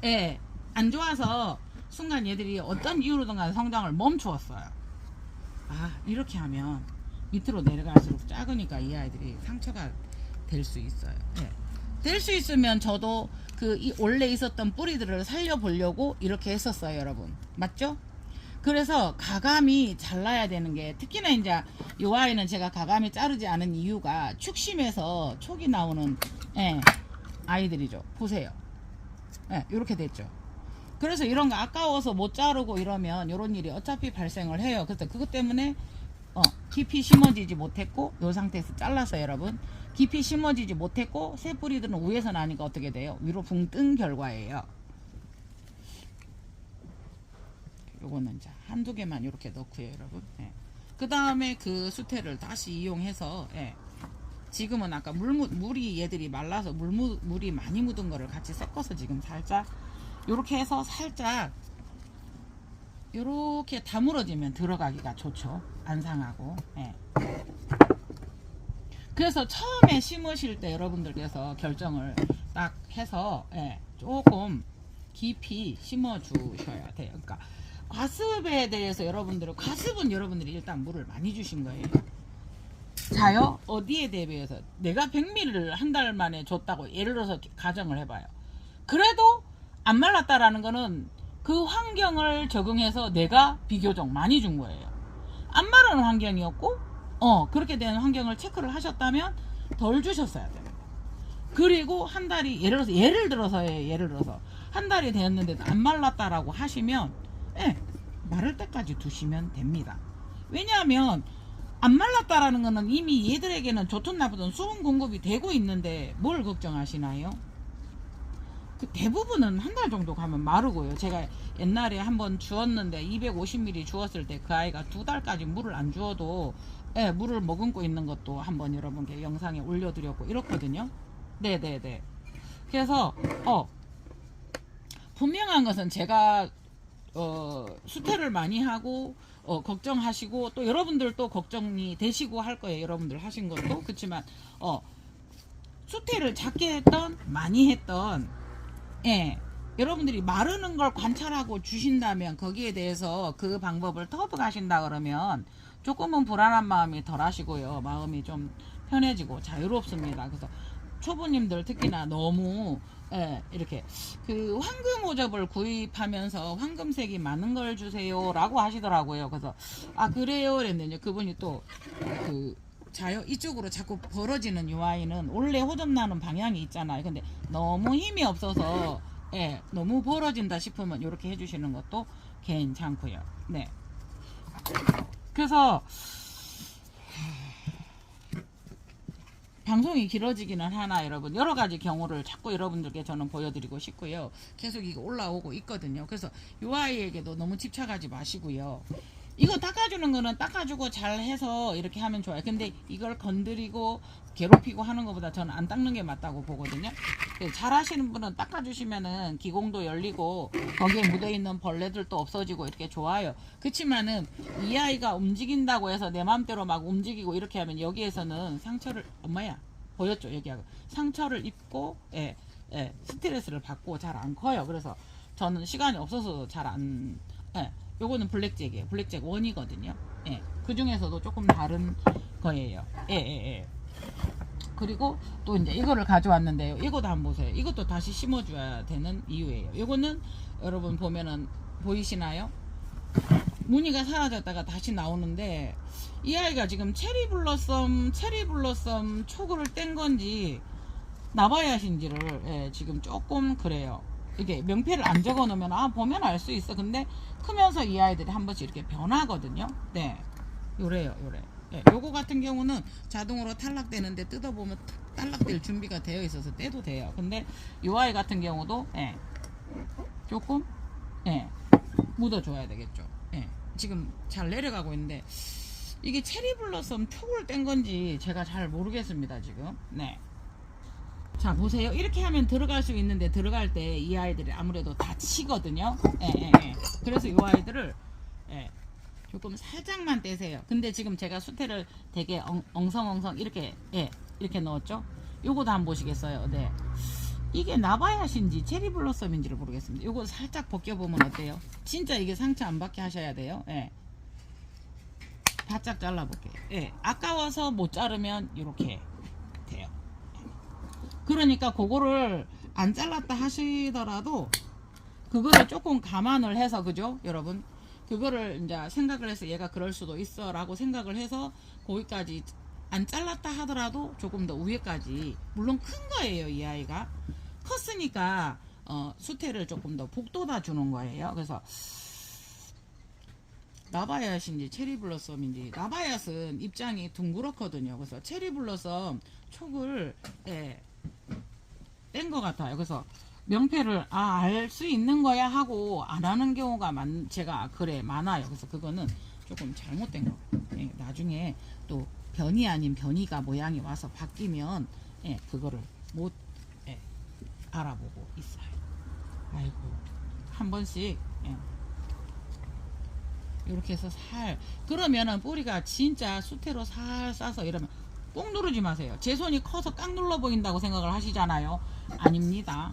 A: 예. 안 좋아서 순간 얘들이 어떤 이유로든 간에 성장을 멈추었어요. 아, 이렇게 하면 밑으로 내려갈수록 작으니까 이 아이들이 상처가 될 수 있어요. 네. 될 수 있으면 저도 원래 있었던 뿌리들을 살려보려고 이렇게 했었어요, 여러분. 맞죠? 그래서 가감이 잘라야 되는 게, 특히나 이제 이 아이는 제가 가감이 자르지 않은 이유가 축심에서 촉이 나오는 아이들이죠. 보세요. 이렇게 됐죠. 그래서 이런 거 아까워서 못 자르고 이러면 이런 일이 어차피 발생을 해요. 그래서 그것 때문에 깊이 심어지지 못했고, 이 상태에서 잘라서 여러분 깊이 심어지지 못했고, 새 뿌리들은 위에서 나니까 어떻게 돼요? 위로 붕 뜬 결과예요. 요거는 자 한두 개만 이렇게 넣고요, 여러분. 그 다음에 그 수태를 다시 이용해서 지금은 아까 물이 얘들이 말라서 물이 많이 묻은 거를 같이 섞어서 지금 살짝 요렇게 해서 살짝 요렇게 다물어지면 들어가기가 좋죠. 안 상하고. 그래서 처음에 심으실 때 여러분들께서 결정을 딱 해서 조금 깊이 심어 주셔야 돼요. 그러니까 과습에 대해서 과습은 여러분들이 일단 물을 많이 주신 거예요. 자요? 어디에 대비해서 내가 100ml를 한 달 만에 줬다고 예를 들어서 가정을 해봐요. 그래도 안 말랐다라는 거는 그 환경을 적응해서 내가 비교적 많이 준 거예요. 안 마르는 환경이었고 그렇게 된 환경을 체크를 하셨다면 덜 주셨어야 됩니다. 그리고 한 달이 예를 들어서 한 달이 되었는데도 안 말랐다라고 하시면 마를 때까지 두시면 됩니다. 왜냐하면 안 말랐다라는 거는 이미 얘들에게는 좋든 나쁘든 수분 공급이 되고 있는데 뭘 걱정하시나요? 그 대부분은 한 달 정도 가면 마르고요. 제가 옛날에 한번 주었는데 250ml 주었을 때 그 아이가 2달까지 물을 안 주어도 물을 머금고 있는 것도 한번 여러분께 영상에 올려드렸고 이렇거든요. 네네네. 그래서 분명한 것은 제가 수태를 많이 하고 걱정하시고 또 여러분들도 걱정이 되시고 할 거예요. 여러분들 하신 것도 그렇지만 수태를 작게 했던 많이 했던 여러분들이 마르는 걸 관찰하고 주신다면 거기에 대해서 그 방법을 터득하신다 그러면 조금은 불안한 마음이 덜 하시고요. 마음이 좀 편해지고 자유롭습니다. 그래서 초보님들 특히나 너무 이렇게 그 황금 호접을 구입하면서 황금색이 많은 걸 주세요 라고 하시더라고요. 그래서 그래요 그랬는데 그분이 또 자요 이쪽으로 자꾸 벌어지는 이 아이는 원래 호접 나는 방향이 있잖아요. 근데 너무 힘이 없어서 너무 벌어진다 싶으면 이렇게 해주시는 것도 괜찮고요. 네. 그래서 방송이 길어지기는 하나 여러분 여러 가지 경우를 자꾸 여러분들께 저는 보여드리고 싶고요. 계속 이거 올라오고 있거든요. 그래서 이 아이에게도 너무 집착하지 마시고요. 이거 닦아주는 거는 닦아주고 잘 해서 이렇게 하면 좋아요. 근데 이걸 건드리고 괴롭히고 하는 것보다 저는 안 닦는 게 맞다고 보거든요. 잘 하시는 분은 닦아주시면은 기공도 열리고 거기에 묻어있는 벌레들도 없어지고 이렇게 좋아요. 그치만은 이 아이가 움직인다고 해서 내 맘대로 막 움직이고 이렇게 하면 여기에서는 상처를 엄마야 보였죠 여기하고 상처를 입고 스트레스를 받고 잘 안 커요. 그래서 저는 시간이 없어서 잘 안 요거는 블랙잭이에요. 블랙잭 원이거든요. 그 중에서도 조금 다른 거예요. 그리고 또 이제 이거를 가져왔는데요. 이것도 한번 보세요. 이것도 다시 심어줘야 되는 이유예요. 이거는 여러분 보면은 보이시나요? 무늬가 사라졌다가 다시 나오는데 이 아이가 지금 체리 블러썸 초구를 뗀 건지 나바야신지를 지금 조금 그래요. 이게 명패를 안 적어 놓으면 보면 알 수 있어. 근데 크면서 이 아이들이 한 번씩 이렇게 변하거든요. 요래요. 요거 같은 경우는 자동으로 탈락되는데 뜯어보면 탈락될 준비가 되어 있어서 떼도 돼요. 근데 요 아이 같은 경우도 조금 묻어줘야 되겠죠. 지금 잘 내려가고 있는데 이게 체리 블러썸 촉을 뗀 건지 제가 잘 모르겠습니다 지금. 자 보세요. 이렇게 하면 들어갈 수 있는데 들어갈 때 이 아이들이 아무래도 다치거든요. 그래서 이 아이들을 조금 살짝만 떼세요. 근데 지금 제가 수태를 되게 엉성엉성 이렇게 이렇게 넣었죠. 요거도 한번 보시겠어요. 이게 나바야신지 체리 블러썸인지를 모르겠습니다. 요거 살짝 벗겨보면 어때요? 진짜 이게 상처 안 받게 하셔야 돼요. 바짝 잘라볼게요. 아까워서 못 자르면 이렇게 돼요. 그러니까 그거를 안 잘랐다 하시더라도 그거를 조금 감안을 해서 그죠 여러분, 그거를 이제 생각을 해서 얘가 그럴 수도 있어 라고 생각을 해서 거기까지 안 잘랐다 하더라도 조금 더 위에까지, 물론 큰 거예요 이 아이가. 컸으니까 수태를 조금 더 북돋아 주는 거예요. 그래서 나바얏인지 체리 블러썸인지, 나바얏은 입장이 둥그렇거든요. 그래서 체리 블러썸 촉을 뗀 것 같아요. 그래서 명패를 알 수 있는 거야 하고 안 하는 경우가 제가 많아요. 그래서 그거는 조금 잘못된 거. 나중에 또 변이 아닌 변이가 모양이 와서 바뀌면 그거를 못 알아보고 있어요. 아이고, 한 번씩 이렇게 해서 그러면은 뿌리가 진짜 수태로 살 싸서 이러면 꾹 누르지 마세요. 제 손이 커서 꽉 눌러 보인다고 생각을 하시잖아요. 아닙니다.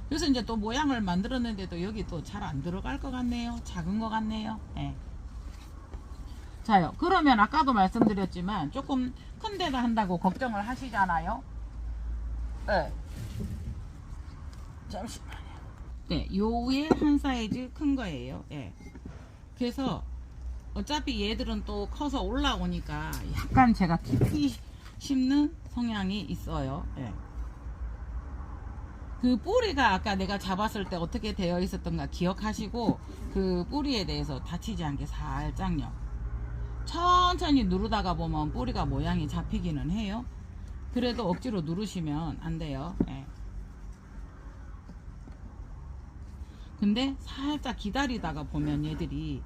A: 그래서 이제 또 모양을 만들었는데도 여기 또 잘 안 들어갈 것 같네요. 작은 것 같네요. 자요. 그러면 아까도 말씀드렸지만 조금 큰 데다 한다고 걱정을 하시잖아요. 잠시만요. 요 위에 한 사이즈 큰 거예요. 그래서 어차피 얘들은 또 커서 올라오니까 약간 제가 깊이 심는 성향이 있어요. 그 뿌리가 아까 내가 잡았을 때 어떻게 되어 있었던가 기억하시고 그 뿌리에 대해서 다치지 않게 살짝요. 천천히 누르다가 보면 뿌리가 모양이 잡히기는 해요. 그래도 억지로 누르시면 안 돼요. 근데 살짝 기다리다가 보면 얘들이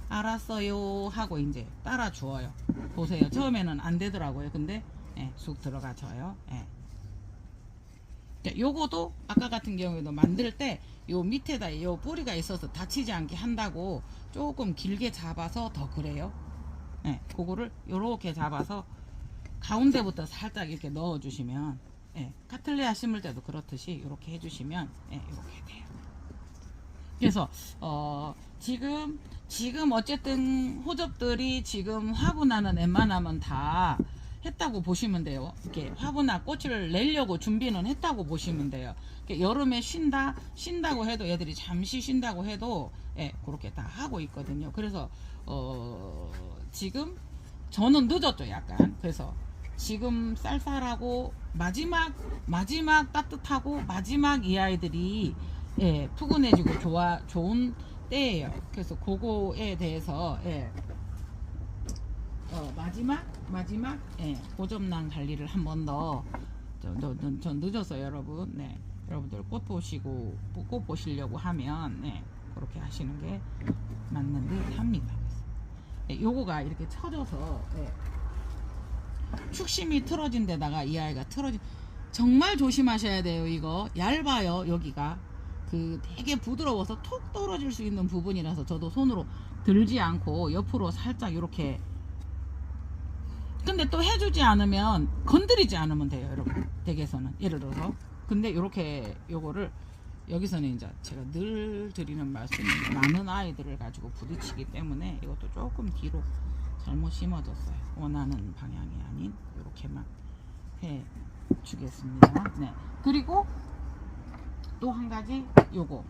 A: 알았어요 하고 이제 따라 주어요. 보세요. 처음에는 안 되더라고요. 근데 쑥 들어가져요. 요거도 아까 같은 경우에도 만들 때 요 밑에다 요 뿌리가 있어서 다치지 않게 한다고 조금 길게 잡아서 더 그래요. 그거를 요렇게 잡아서 가운데부터 살짝 이렇게 넣어 주시면 카틀레아 심을 때도 그렇듯이 이렇게 해주시면 이렇게 돼요. 그래서 지금 어쨌든 호접들이 지금 화분하는 웬만하면 다 했다고 보시면 돼요. 이렇게 화분화 꽃을 내려고 준비는 했다고 보시면 돼요. 여름에 쉰다고 해도 얘들이 잠시 쉰다고 해도 그렇게 다 하고 있거든요. 그래서 지금 저는 늦었죠 약간. 그래서 지금 쌀쌀하고 마지막 따뜻하고 마지막 이 아이들이 푸근해지고 좋은 때예요. 그래서 그거에 대해서 마지막 마지막 고점난 관리를 한 번 더. 전 늦었어요, 여러분. 네, 여러분들 꽃 보시려고 하면 그렇게 하시는 게 맞는 듯 합니다. 요거가 이렇게 쳐져서 축심이 틀어진 데다가 이 아이가 정말 조심하셔야 돼요. 이거 얇아요. 여기가 되게 부드러워서 톡 떨어질 수 있는 부분이라서 저도 손으로 들지 않고 옆으로 살짝 이렇게. 근데 또 해주지 않으면 건드리지 않으면 돼요, 여러분. 댁에서는 예를 들어서. 근데 이렇게 요거를 여기서는 이제 제가 늘 드리는 말씀이 많은 아이들을 가지고 부딪히기 때문에 이것도 조금 뒤로 잘못 심어졌어요. 원하는 방향이 아닌 이렇게만 해 주겠습니다. 네. 그리고 또 한 가지 요거.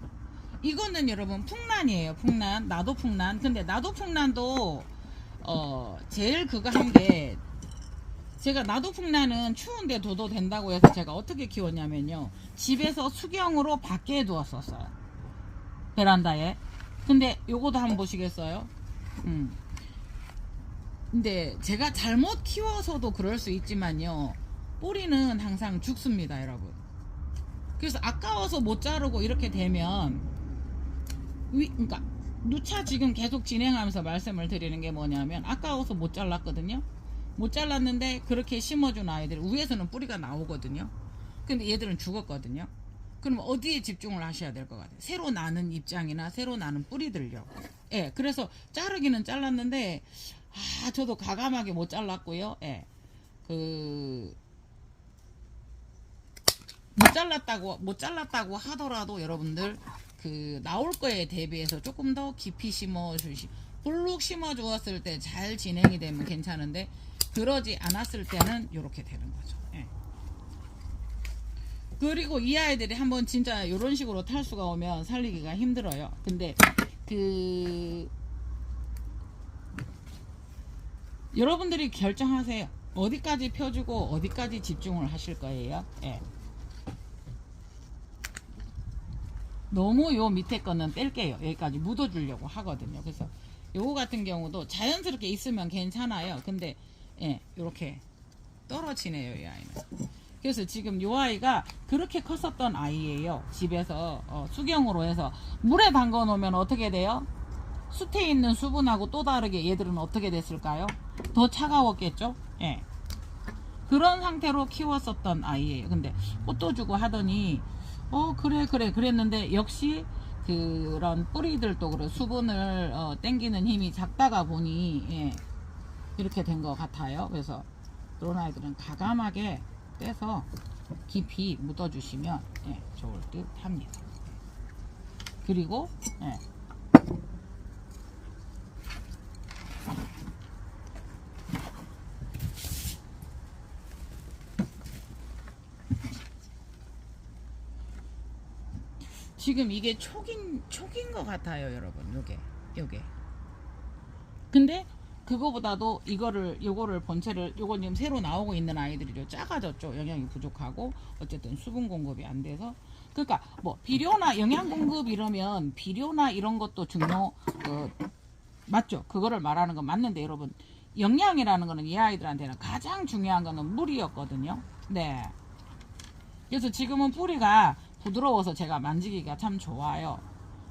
A: 이거는 여러분 풍란이에요. 풍란. 나도 풍란. 근데 나도 풍란도 제일 그거 한 게 제가 나도 풍란은 추운데 둬도 된다고 해서 제가 어떻게 키웠냐면요. 집에서 수경으로 밖에 두었었어요. 베란다에. 근데 요거도 한번 보시겠어요? 근데 제가 잘못 키워서도 그럴 수 있지만요. 뿌리는 항상 죽습니다, 여러분. 그래서 아까워서 못 자르고 이렇게 되면 그러니까 누차 지금 계속 진행하면서 말씀을 드리는 게 뭐냐면 아까워서 못 잘랐거든요. 못 잘랐는데 그렇게 심어준 아이들 위에서는 뿌리가 나오거든요. 근데 얘들은 죽었거든요. 그럼 어디에 집중을 하셔야 될 것 같아요? 새로 나는 입장이나 새로 나는 뿌리들요. 그래서 자르기는 잘랐는데 저도 과감하게 못 잘랐고요. 못 잘랐다고 하더라도 여러분들 나올 거에 대비해서 조금 더 깊이 볼록 심어 주었을 때 잘 진행이 되면 괜찮은데 그러지 않았을 때는 이렇게 되는 거죠. 그리고 이 아이들이 한번 진짜 이런 식으로 탈수가 오면 살리기가 힘들어요. 근데 여러분들이 결정하세요. 어디까지 펴주고 어디까지 집중을 하실 거예요. 너무 요 밑에 거는 뺄게요. 여기까지 묻어주려고 하거든요. 그래서 요거 같은 경우도 자연스럽게 있으면 괜찮아요. 근데 요렇게 떨어지네요, 이 아이는. 그래서 지금 요 아이가 그렇게 컸었던 아이예요. 집에서 수경으로 해서 물에 담가 놓으면 어떻게 돼요? 숯에 있는 수분하고 또 다르게 얘들은 어떻게 됐을까요? 더 차가웠겠죠? 그런 상태로 키웠었던 아이예요. 근데 꽃도 주고 하더니 그래 그랬는데 역시 그런 뿌리들도 그래 수분을 땡기는 힘이 작다가 보니 이렇게 된 것 같아요. 그래서 그런 아이들은 과감하게 떼서 깊이 묻어주시면 좋을 듯 합니다. 그리고 지금 이게 촉인 것 같아요, 여러분. 요게. 근데 그거보다도 요거를 본체를 요건 지금 새로 나오고 있는 아이들이죠. 작아졌죠. 영양이 부족하고 어쨌든 수분 공급이 안 돼서. 그러니까 뭐 비료나 영양 공급 이러면 비료나 이런 것도 맞죠. 그거를 말하는 건 맞는데 여러분 영양이라는 거는 이 아이들한테는 가장 중요한 거는 물이었거든요. 네. 그래서 지금은 뿌리가 부드러워서 제가 만지기가 참 좋아요.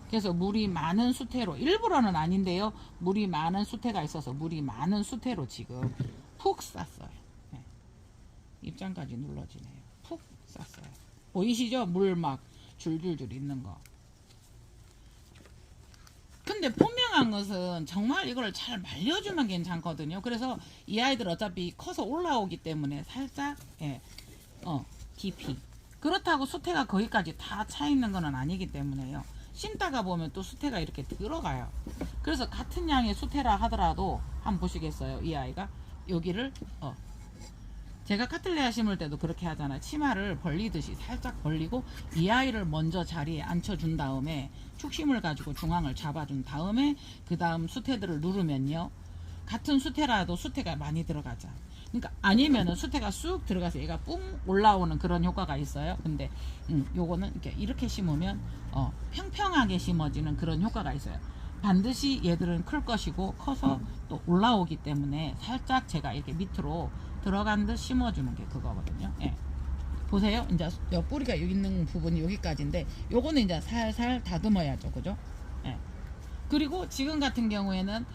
A: 그래서 물이 많은 수태로 일부러는 아닌데요. 물이 많은 수태가 있어서 물이 많은 수태로 지금 푹 쌌어요. 입장까지 눌러지네요. 푹 쌌어요. 보이시죠? 물 막 줄줄줄 있는 거. 근데 분명한 것은 정말 이걸 잘 말려주면 괜찮거든요. 그래서 이 아이들 어차피 커서 올라오기 때문에 살짝 깊이. 그렇다고 수태가 거기까지 다 차 있는 건 아니기 때문에요. 심다가 보면 또 수태가 이렇게 들어가요. 그래서 같은 양의 수태라 하더라도 한번 보시겠어요? 이 아이가 여기를 제가 카틀레아 심을 때도 그렇게 하잖아요. 치마를 벌리듯이 살짝 벌리고 이 아이를 먼저 자리에 앉혀준 다음에 축심을 가지고 중앙을 잡아준 다음에 그 다음 수태들을 누르면요. 같은 수태라도 수태가 많이 들어가죠. 그러니까 아니면은 수태가 쑥 들어가서 얘가 뿡 올라오는 그런 효과가 있어요. 근데 요거는 이렇게 심으면 평평하게 심어지는 그런 효과가 있어요. 반드시 얘들은 클 것이고 커서 또 올라오기 때문에 살짝 제가 이렇게 밑으로 들어간 듯 심어주는 게 그거거든요. 예. 보세요. 이제 뿌리가 여기 있는 부분이 여기까지인데 요거는 이제 살살 다듬어야죠. 그죠? 예. 그리고 지금 같은 경우에는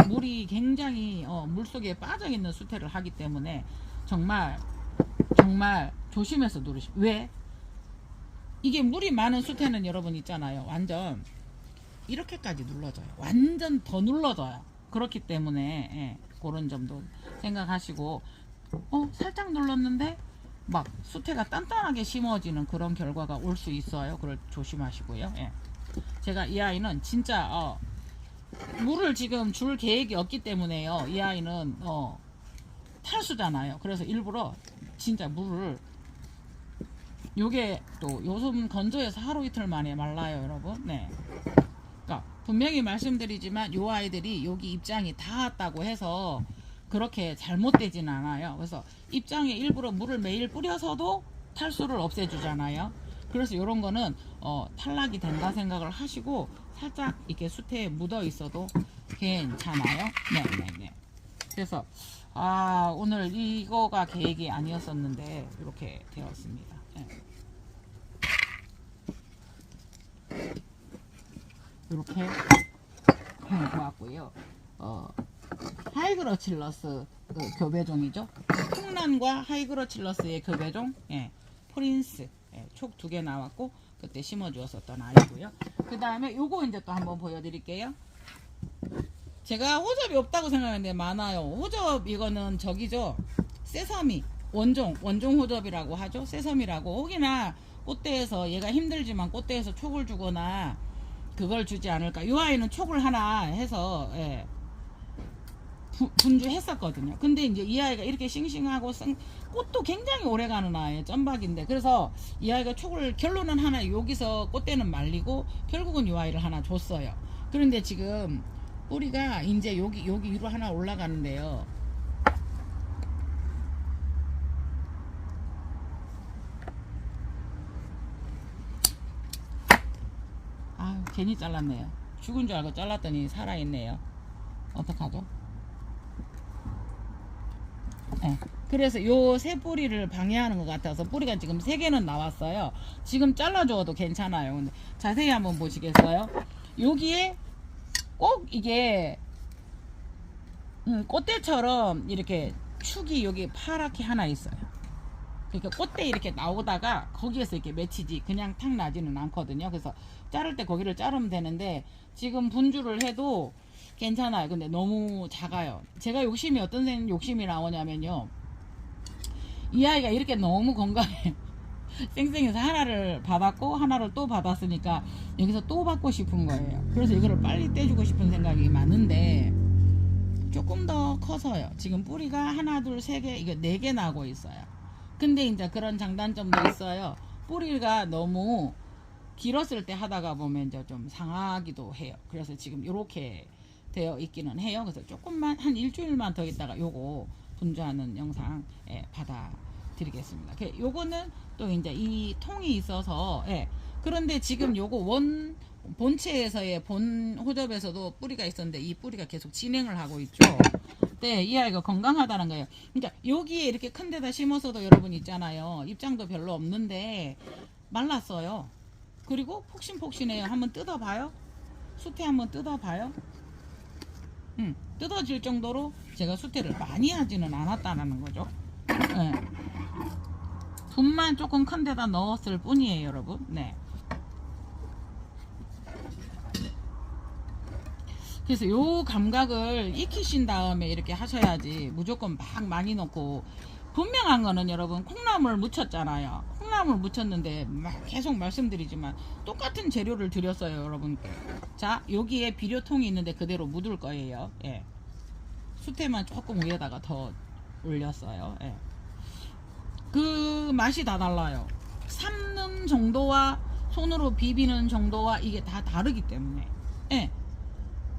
A: 물이 굉장히 물속에 빠져 있는 수태를 하기 때문에 정말 조심해서 누르시고. 왜? 이게 물이 많은 수태는 여러분 있잖아요. 완전 이렇게까지 눌러져요. 완전 더 눌러져요. 그렇기 때문에 그런 점도 생각하시고 살짝 눌렀는데 막 수태가 단단하게 심어지는 그런 결과가 올 수 있어요. 그걸 조심하시고요. 예. 제가 이 아이는 진짜 물을 지금 줄 계획이 없기 때문에요. 이 아이는 탈수잖아요. 그래서 일부러 진짜 물을 요게 또 요즘 건조해서 하루 이틀 만에 말라요, 여러분. 네. 그러니까 분명히 말씀드리지만 요 아이들이 여기 입장이 닿았다고 해서 그렇게 잘못되진 않아요. 그래서 입장에 일부러 물을 매일 뿌려서도 탈수를 없애주잖아요. 그래서 요런 거는 탈락이 된다 생각을 하시고 살짝 이렇게 수태에 묻어 있어도 괜찮아요. 네네네. 그래서 오늘 이거가 계획이 아니었었는데 이렇게 되었습니다. 네. 이렇게 해보았고요. 하이그로칠러스 교배종이죠. 풍란과 하이그로칠러스의 교배종 프린스 촉 2개 나왔고 그때 심어주었었던 아이고요. 그 다음에 요거 이제 또 한번 보여드릴게요. 제가 호접이 없다고 생각하는데 많아요. 호접 이거는 저기죠. 세서미 원종 호접이라고 하죠. 세서미라고. 혹이나 꽃대에서 얘가 힘들지만 꽃대에서 촉을 주거나 그걸 주지 않을까. 이 아이는 촉을 하나 해서 분주했었거든요. 근데 이제 이 아이가 이렇게 싱싱하고 꽃도 굉장히 오래가는 아이예요. 점박인데 그래서 이 아이가 촉을 결론은 하나 여기서 꽃대는 말리고 결국은 이 아이를 하나 줬어요. 그런데 지금 뿌리가 이제 여기 위로 하나 올라가는데요. 괜히 잘랐네요. 죽은 줄 알고 잘랐더니 살아있네요. 어떡하죠? 그래서 요 새 뿌리를 방해하는 것 같아서 뿌리가 지금 3개는 나왔어요. 지금 잘라줘도 괜찮아요. 근데 자세히 한번 보시겠어요? 여기에 꼭 이게 꽃대처럼 이렇게 축이 여기 파랗게 하나 있어요. 그러니까 꽃대 이렇게 나오다가 거기에서 이렇게 맺히지 그냥 탁 나지는 않거든요. 그래서 자를 때 거기를 자르면 되는데 지금 분주를 해도 괜찮아요. 근데 너무 작아요. 제가 욕심이 어떤 욕심이 나오냐면요. 이 아이가 이렇게 너무 건강해. 쌩쌩해서 하나를 받았고 하나를 또 받았으니까 여기서 또 받고 싶은 거예요. 그래서 이거를 빨리 떼주고 싶은 생각이 많은데 조금 더 커서요. 지금 뿌리가 하나 둘 세 개 이거 4개 나고 있어요. 근데 이제 그런 장단점도 있어요. 뿌리가 너무 길었을 때 하다가 보면 이제 좀 상하기도 해요. 그래서 지금 이렇게 되어 있기는 해요. 그래서 조금만 한 일주일만 더 있다가 요거 분주하는 영상 받아 드리겠습니다. 요거는 또 이제 이 통이 있어서 그런데 지금 요거 본체에서의 본 호접에서도 뿌리가 있었는데 이 뿌리가 계속 진행을 하고 있죠. 네, 이 아이가 건강하다는 거예요. 그러니까 여기에 이렇게 큰 데다 심어서도 여러분 있잖아요. 입장도 별로 없는데 말랐어요. 그리고 폭신폭신해요. 한번 뜯어봐요. 수태 한번 뜯어봐요. 뜯어질 정도로 제가 수태를 많이 하지는 않았다는 거죠. 네. 분만 조금 큰 데다 넣었을 뿐이에요, 여러분. 네. 그래서 요 감각을 익히신 다음에 이렇게 하셔야지 무조건 막 많이 넣고. 분명한 거는 여러분 콩나물 묻혔잖아요. 콩나물 묻혔는데 막 계속 말씀드리지만 똑같은 재료를 드렸어요, 여러분께. 자, 여기에 비료통이 있는데 그대로 묻을 거예요. 수태만 조금 위에다가 더 올렸어요. 그 맛이 다 달라요. 삶는 정도와 손으로 비비는 정도와 이게 다 다르기 때문에.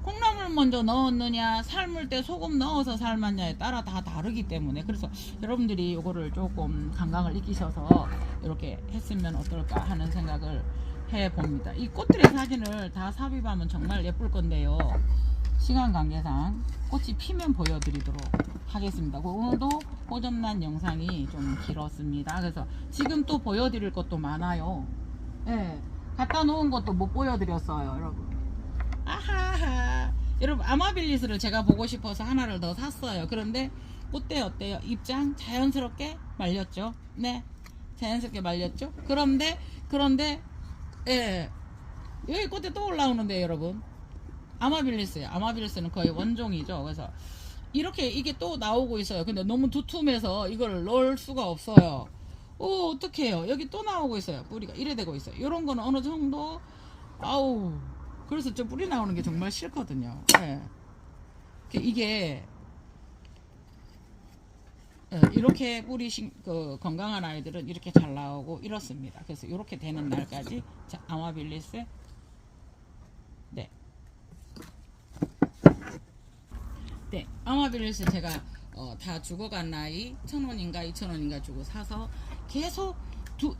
A: 콩나물 먼저 넣었느냐 삶을 때 소금 넣어서 삶았냐에 따라 다 다르기 때문에 그래서 여러분들이 이거를 조금 감각을 익히셔서 이렇게 했으면 어떨까 하는 생각을 봅니다. 이 꽃들의 사진을 다 삽입하면 정말 예쁠 건데요. 시간 관계상 꽃이 피면 보여드리도록 하겠습니다. 오늘도 호접란 영상이 좀 길었습니다. 그래서 지금 또 보여드릴 것도 많아요. 예, 갖다 놓은 것도 못 보여드렸어요, 여러분. 아하하. 여러분, 아마빌리스를 제가 보고 싶어서 하나를 더 샀어요. 그런데 꽃대 어때요? 입장 자연스럽게 말렸죠. 네, 자연스럽게 말렸죠. 그런데 예, 여기 꽃대 또 올라오는데 여러분, 아마빌리스예요. 아마빌리스는 거의 원종이죠. 그래서 이렇게 이게 또 나오고 있어요. 근데 너무 두툼해서 이걸 넣을 수가 없어요. 어떡해요. 여기 또 나오고 있어요. 뿌리가 이래 되고 있어요. 이런 거는 어느 정도, 아우, 그래서 저 뿌리 나오는 게 정말 싫거든요. 네. 이게 이렇게 뿌리 건강한 아이들은 이렇게 잘 나오고 이렇습니다. 그래서 이렇게 되는 날까지, 자, 아마빌리스, 네, 네, 아마빌리스 제가 다 죽어간 나이 1,000원인가 2,000원인가 주고 사서 계속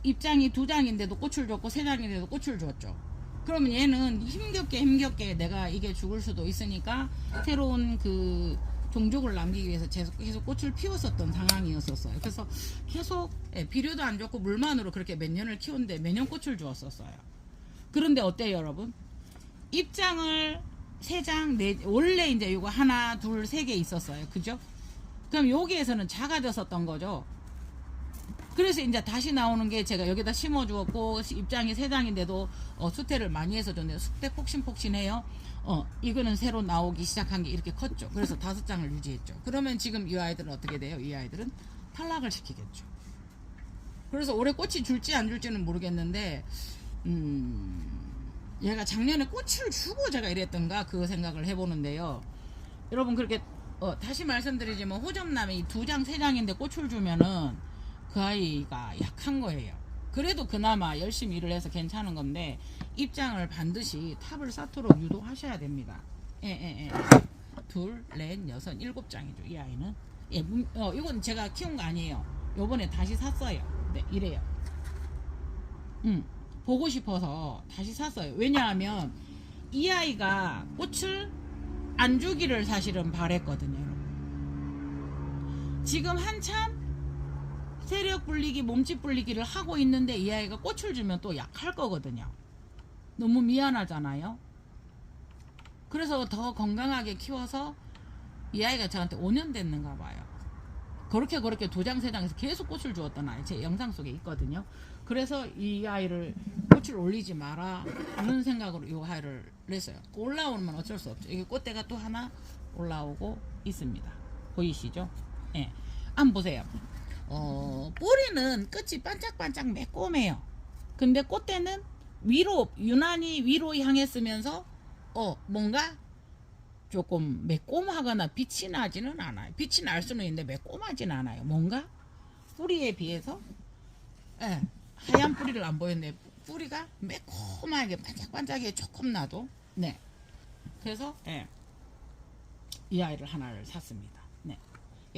A: 입장이 2장인데도 꽃을 줬고 3장인데도 꽃을 줬죠. 그러면 얘는 힘겹게 내가 이게 죽을 수도 있으니까 새로운 그 종족을 남기기 위해서 계속 꽃을 피웠었던 상황이었었어요. 그래서 계속 비료도 안 줬고 물만으로 그렇게 몇 년을 키웠는데 매년 꽃을 주었었어요. 그런데 어때요, 여러분? 입장을 3장, 4, 원래 이제 이거 하나, 둘, 3개 있었어요. 그죠? 그럼 여기에서는 작아졌었던 거죠. 그래서 이제 다시 나오는 게, 제가 여기다 심어 주었고 입장이 3장인데도 수태를 많이 해서 줬는데 수태 폭신폭신해요. 이거는 새로 나오기 시작한 게 이렇게 컸죠. 그래서 5장을 유지했죠. 그러면 지금 이 아이들은 어떻게 돼요? 이 아이들은 탈락을 시키겠죠. 그래서 올해 꽃이 줄지 안 줄지는 모르겠는데, 얘가 작년에 꽃을 주고 제가 이랬던가 그 생각을 해보는데요. 여러분, 그렇게 다시 말씀드리지만 호접남이 이 2장 3장인데 꽃을 주면은 그 아이가 약한 거예요. 그래도 그나마 열심히 일을 해서 괜찮은 건데, 입장을 반드시 탑을 쌓도록 유도하셔야 됩니다. 예. 2, 4, 6, 7장이죠 이 아이는. 예, 이건 제가 키운 거 아니에요. 요번에 다시 샀어요. 네, 이래요. 보고 싶어서 다시 샀어요. 왜냐하면 이 아이가 꽃을 안 주기를 사실은 바랬거든요, 여러분. 지금 한참 세력 불리기, 몸집 불리기를 하고 있는데 이 아이가 꽃을 주면 또 약할 거거든요. 너무 미안하잖아요. 그래서 더 건강하게 키워서, 이 아이가 저한테 5년 됐는가 봐요. 그렇게 2장 3장에서 계속 꽃을 주었던 아이, 제 영상 속에 있거든요. 그래서 이 아이를 꽃을 올리지 마라 하는 생각으로 이 아이를 냈어요. 올라오면 어쩔 수 없죠. 이게 꽃대가 또 하나 올라오고 있습니다. 보이시죠? 예. 한번 보세요. 뿌리는 끝이 반짝반짝 매콤해요. 근데 꽃대는 유난히 위로 향했으면서 뭔가 조금 매콤하거나 빛이 나지는 않아요. 빛이 날 수는 있는데 매콤하진 않아요. 뭔가 뿌리에 비해서, 하얀 뿌리를 안 보였는데 뿌리가 매콤하게 반짝반짝하게 조금 나도, 네. 그래서 이 아이를 하나를 샀습니다. 네.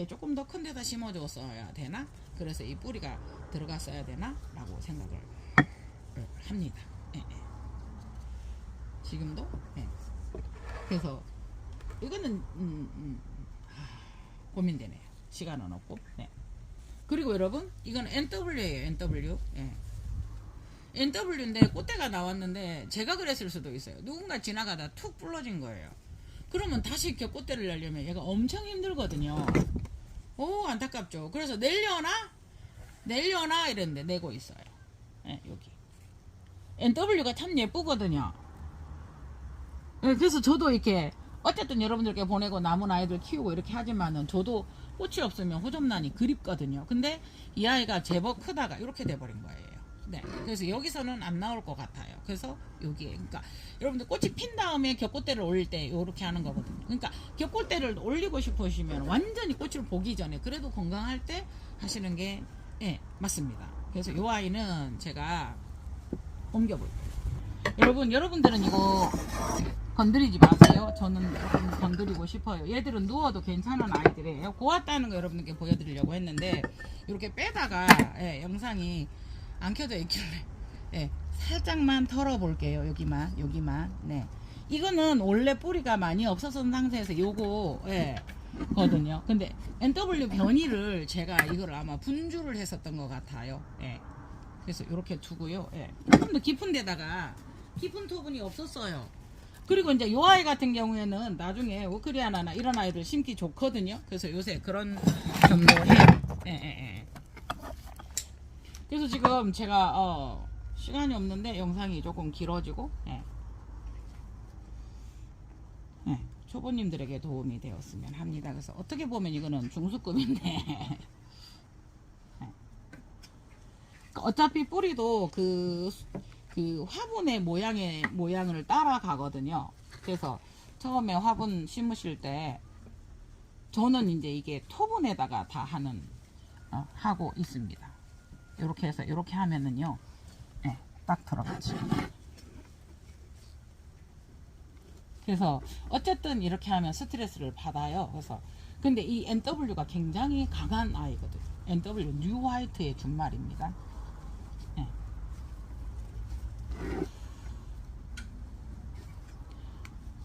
A: 조금 더 큰 데다 심어줬어야 되나? 그래서 이 뿌리가 들어갔어야 되나? 라고 생각을 합니다. 지금도. 그래서 이거는 고민되네요. 시간은 없고. 네. 그리고 여러분, 이건 NW예요. NW. NW인데 꽃대가 나왔는데 제가 그랬을 수도 있어요. 누군가 지나가다 툭 부러진 거예요. 그러면 다시 이렇게 꽃대를 내려면 얘가 엄청 힘들거든요. 안타깝죠. 그래서 내려나 이랬는데 내고 있어요. 여기 NW가 참 예쁘거든요. 그래서 저도 이렇게 어쨌든 여러분들께 보내고 남은 아이들 키우고 이렇게 하지만은 저도 꽃이 없으면 호접란이 그립거든요. 근데 이 아이가 제법 크다가 이렇게 돼버린 거예요. 네, 그래서 여기서는 안 나올 것 같아요. 그래서 여기에, 그러니까 여러분들 꽃이 핀 다음에 겹꽃대를 올릴 때 이렇게 하는 거거든요. 그러니까 겹꽃대를 올리고 싶으시면 완전히 꽃을 보기 전에, 그래도 건강할 때 하시는 게 맞습니다. 그래서 이 아이는 제가 옮겨볼게요. 여러분들은 이거 건드리지 마세요. 저는 조금 건드리고 싶어요. 얘들은 누워도 괜찮은 아이들이에요. 고왔다는 거 여러분들께 보여드리려고 했는데 이렇게 빼다가 영상이 안 켜져 있길래 살짝만 털어 볼게요. 여기만. 네. 이거는 원래 뿌리가 많이 없었던 상태에서 요거 거든요. 근데 NW 변이를 제가 이걸 아마 분주를 했었던 것 같아요. 예. 그래서 이렇게 두고요. 예. 조금 더 깊은 데다가 깊은 토분이 없었어요. 그리고 이제 요 아이 같은 경우에는 나중에 워크리아나나 이런 아이들 심기 좋거든요. 그래서 요새 그런 점도 해요. 예. 그래서 지금 제가 시간이 없는데 영상이 조금 길어지고 초보님들에게 도움이 되었으면 합니다. 그래서 어떻게 보면 이거는 중수급인데 어차피 뿌리도 그 화분의 모양을 따라가거든요. 그래서 처음에 화분 심으실 때 저는 이제 이게 토분에다가 다 하고 있습니다. 이렇게 해서 이렇게 하면은요, 딱 들어가지. 그래서 어쨌든 이렇게 하면 스트레스를 받아요. 그래서 근데 이 NW가 굉장히 강한 아이거든요. NW 뉴 화이트의 준말입니다.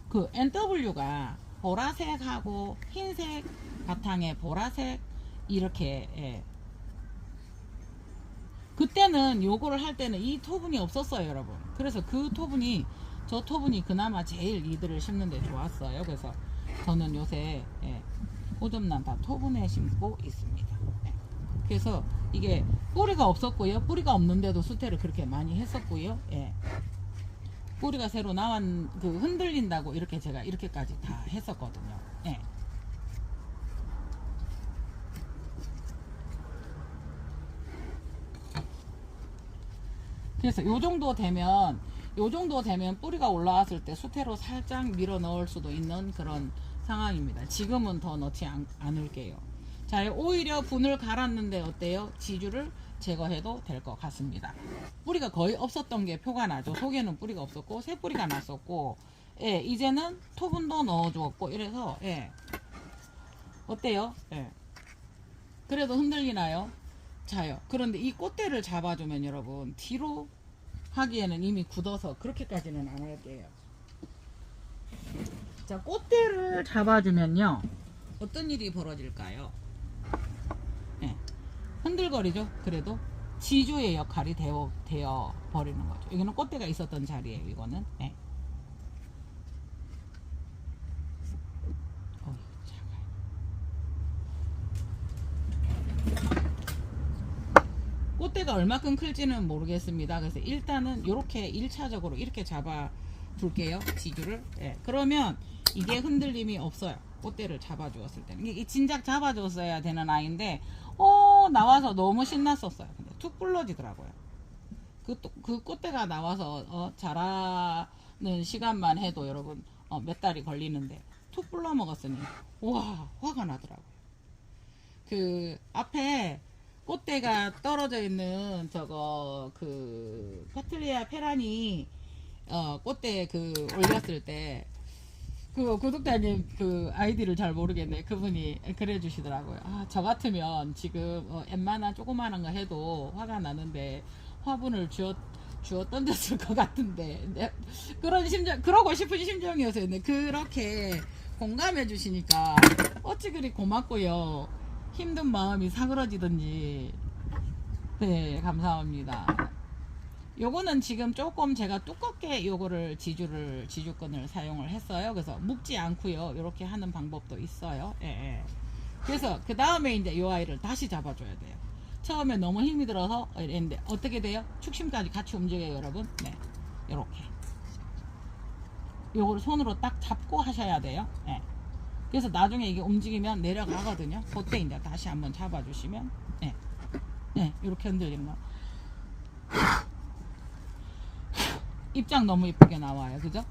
A: 그 NW가 보라색하고 흰색 바탕에 보라색 이렇게 그때는 요거를 할 때는 이 토분이 없었어요, 여러분. 그래서 저 토분이 그나마 제일 이들을 심는데 좋았어요. 그래서 저는 요새 오점난 다 토분에 심고 있습니다. 그래서 이게 뿌리가 없었고요. 뿌리가 없는데도 수태를 그렇게 많이 했었고요. 뿌리가 새로 나온 흔들린다고 이렇게 제가 이렇게까지 다 했었거든요. 그래서 요 정도 되면 뿌리가 올라왔을 때 수태로 살짝 밀어 넣을 수도 있는 그런 상황입니다. 지금은 더 넣지 않을게요. 자, 오히려 분을 갈았는데 어때요? 지주를 제거해도 될 것 같습니다. 뿌리가 거의 없었던 게 표가 나죠. 속에는 뿌리가 없었고 새 뿌리가 났었고 이제는 토분도 넣어주었고 이래서 어때요? 그래도 흔들리나요? 자요. 그런데 이 꽃대를 잡아주면 여러분 뒤로 하기에는 이미 굳어서 그렇게까지는 안 할게요. 자, 꽃대를 잡아주면요 어떤 일이 벌어질까요? 흔들거리죠. 그래도 지주의 역할이 되어 버리는 거죠. 여기는 꽃대가 있었던 자리예요. 이거는 꽃대가 얼마큼 클지는 모르겠습니다. 그래서 일단은 이렇게 1차적으로 이렇게 잡아 둘게요. 지주를. 그러면 이게 흔들림이 없어요. 꽃대를 잡아 주었을 때는. 이게 진작 잡아 줬어야 되는 아이인데 나와서 너무 신났었어요. 근데 툭 불러지더라고요. 그 꽃대가 나와서 자라는 시간만 해도 여러분 몇 달이 걸리는데 툭 불러 먹었으니 와 화가 나더라고요. 그 앞에 꽃대가 떨어져 있는 페틀리아 페라니 꽃대 올렸을 때 구독자님 아이디를 잘 모르겠네. 그분이 그래 주시더라고요. 저 같으면 지금 웬만한 조그마한 거 해도 화가 나는데 화분을 주어 던졌을 것 같은데 그러고 싶은 심정이었어요. 그렇게 공감해 주시니까 어찌 그리 고맙고요. 힘든 마음이 사그러지든지 감사합니다. 요거는 지금 조금 제가 두껍게 요거를 지주끈을 사용을 했어요. 그래서 묶지 않고요. 이렇게 하는 방법도 있어요. 그래서 그 다음에 이제 요 아이를 다시 잡아줘야 돼요. 처음에 너무 힘이 들어서 이랬는데 어떻게 돼요? 축심까지 같이 움직여요, 여러분. 요렇게 요거를 손으로 딱 잡고 하셔야 돼요. 그래서 나중에 이게 움직이면 내려가거든요. 그때 이제 다시 한번 잡아주시면 이렇게 흔들리는 거. 입장 너무 이쁘게 나와요. 그죠?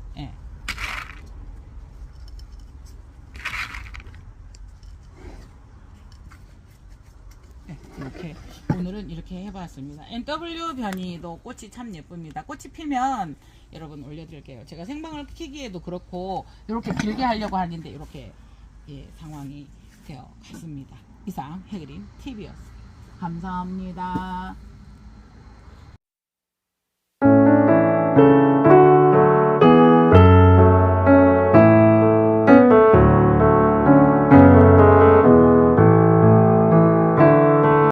A: 이렇게 오늘은 이렇게 해봤습니다. NW 변이도 꽃이 참 예쁩니다. 꽃이 피면 여러분 올려드릴게요. 제가 생방을 키기에도 그렇고 이렇게 길게 하려고 하는데 이렇게 상황이 되어 갔습니다. 이상 해그린 TV였습니다. 감사합니다.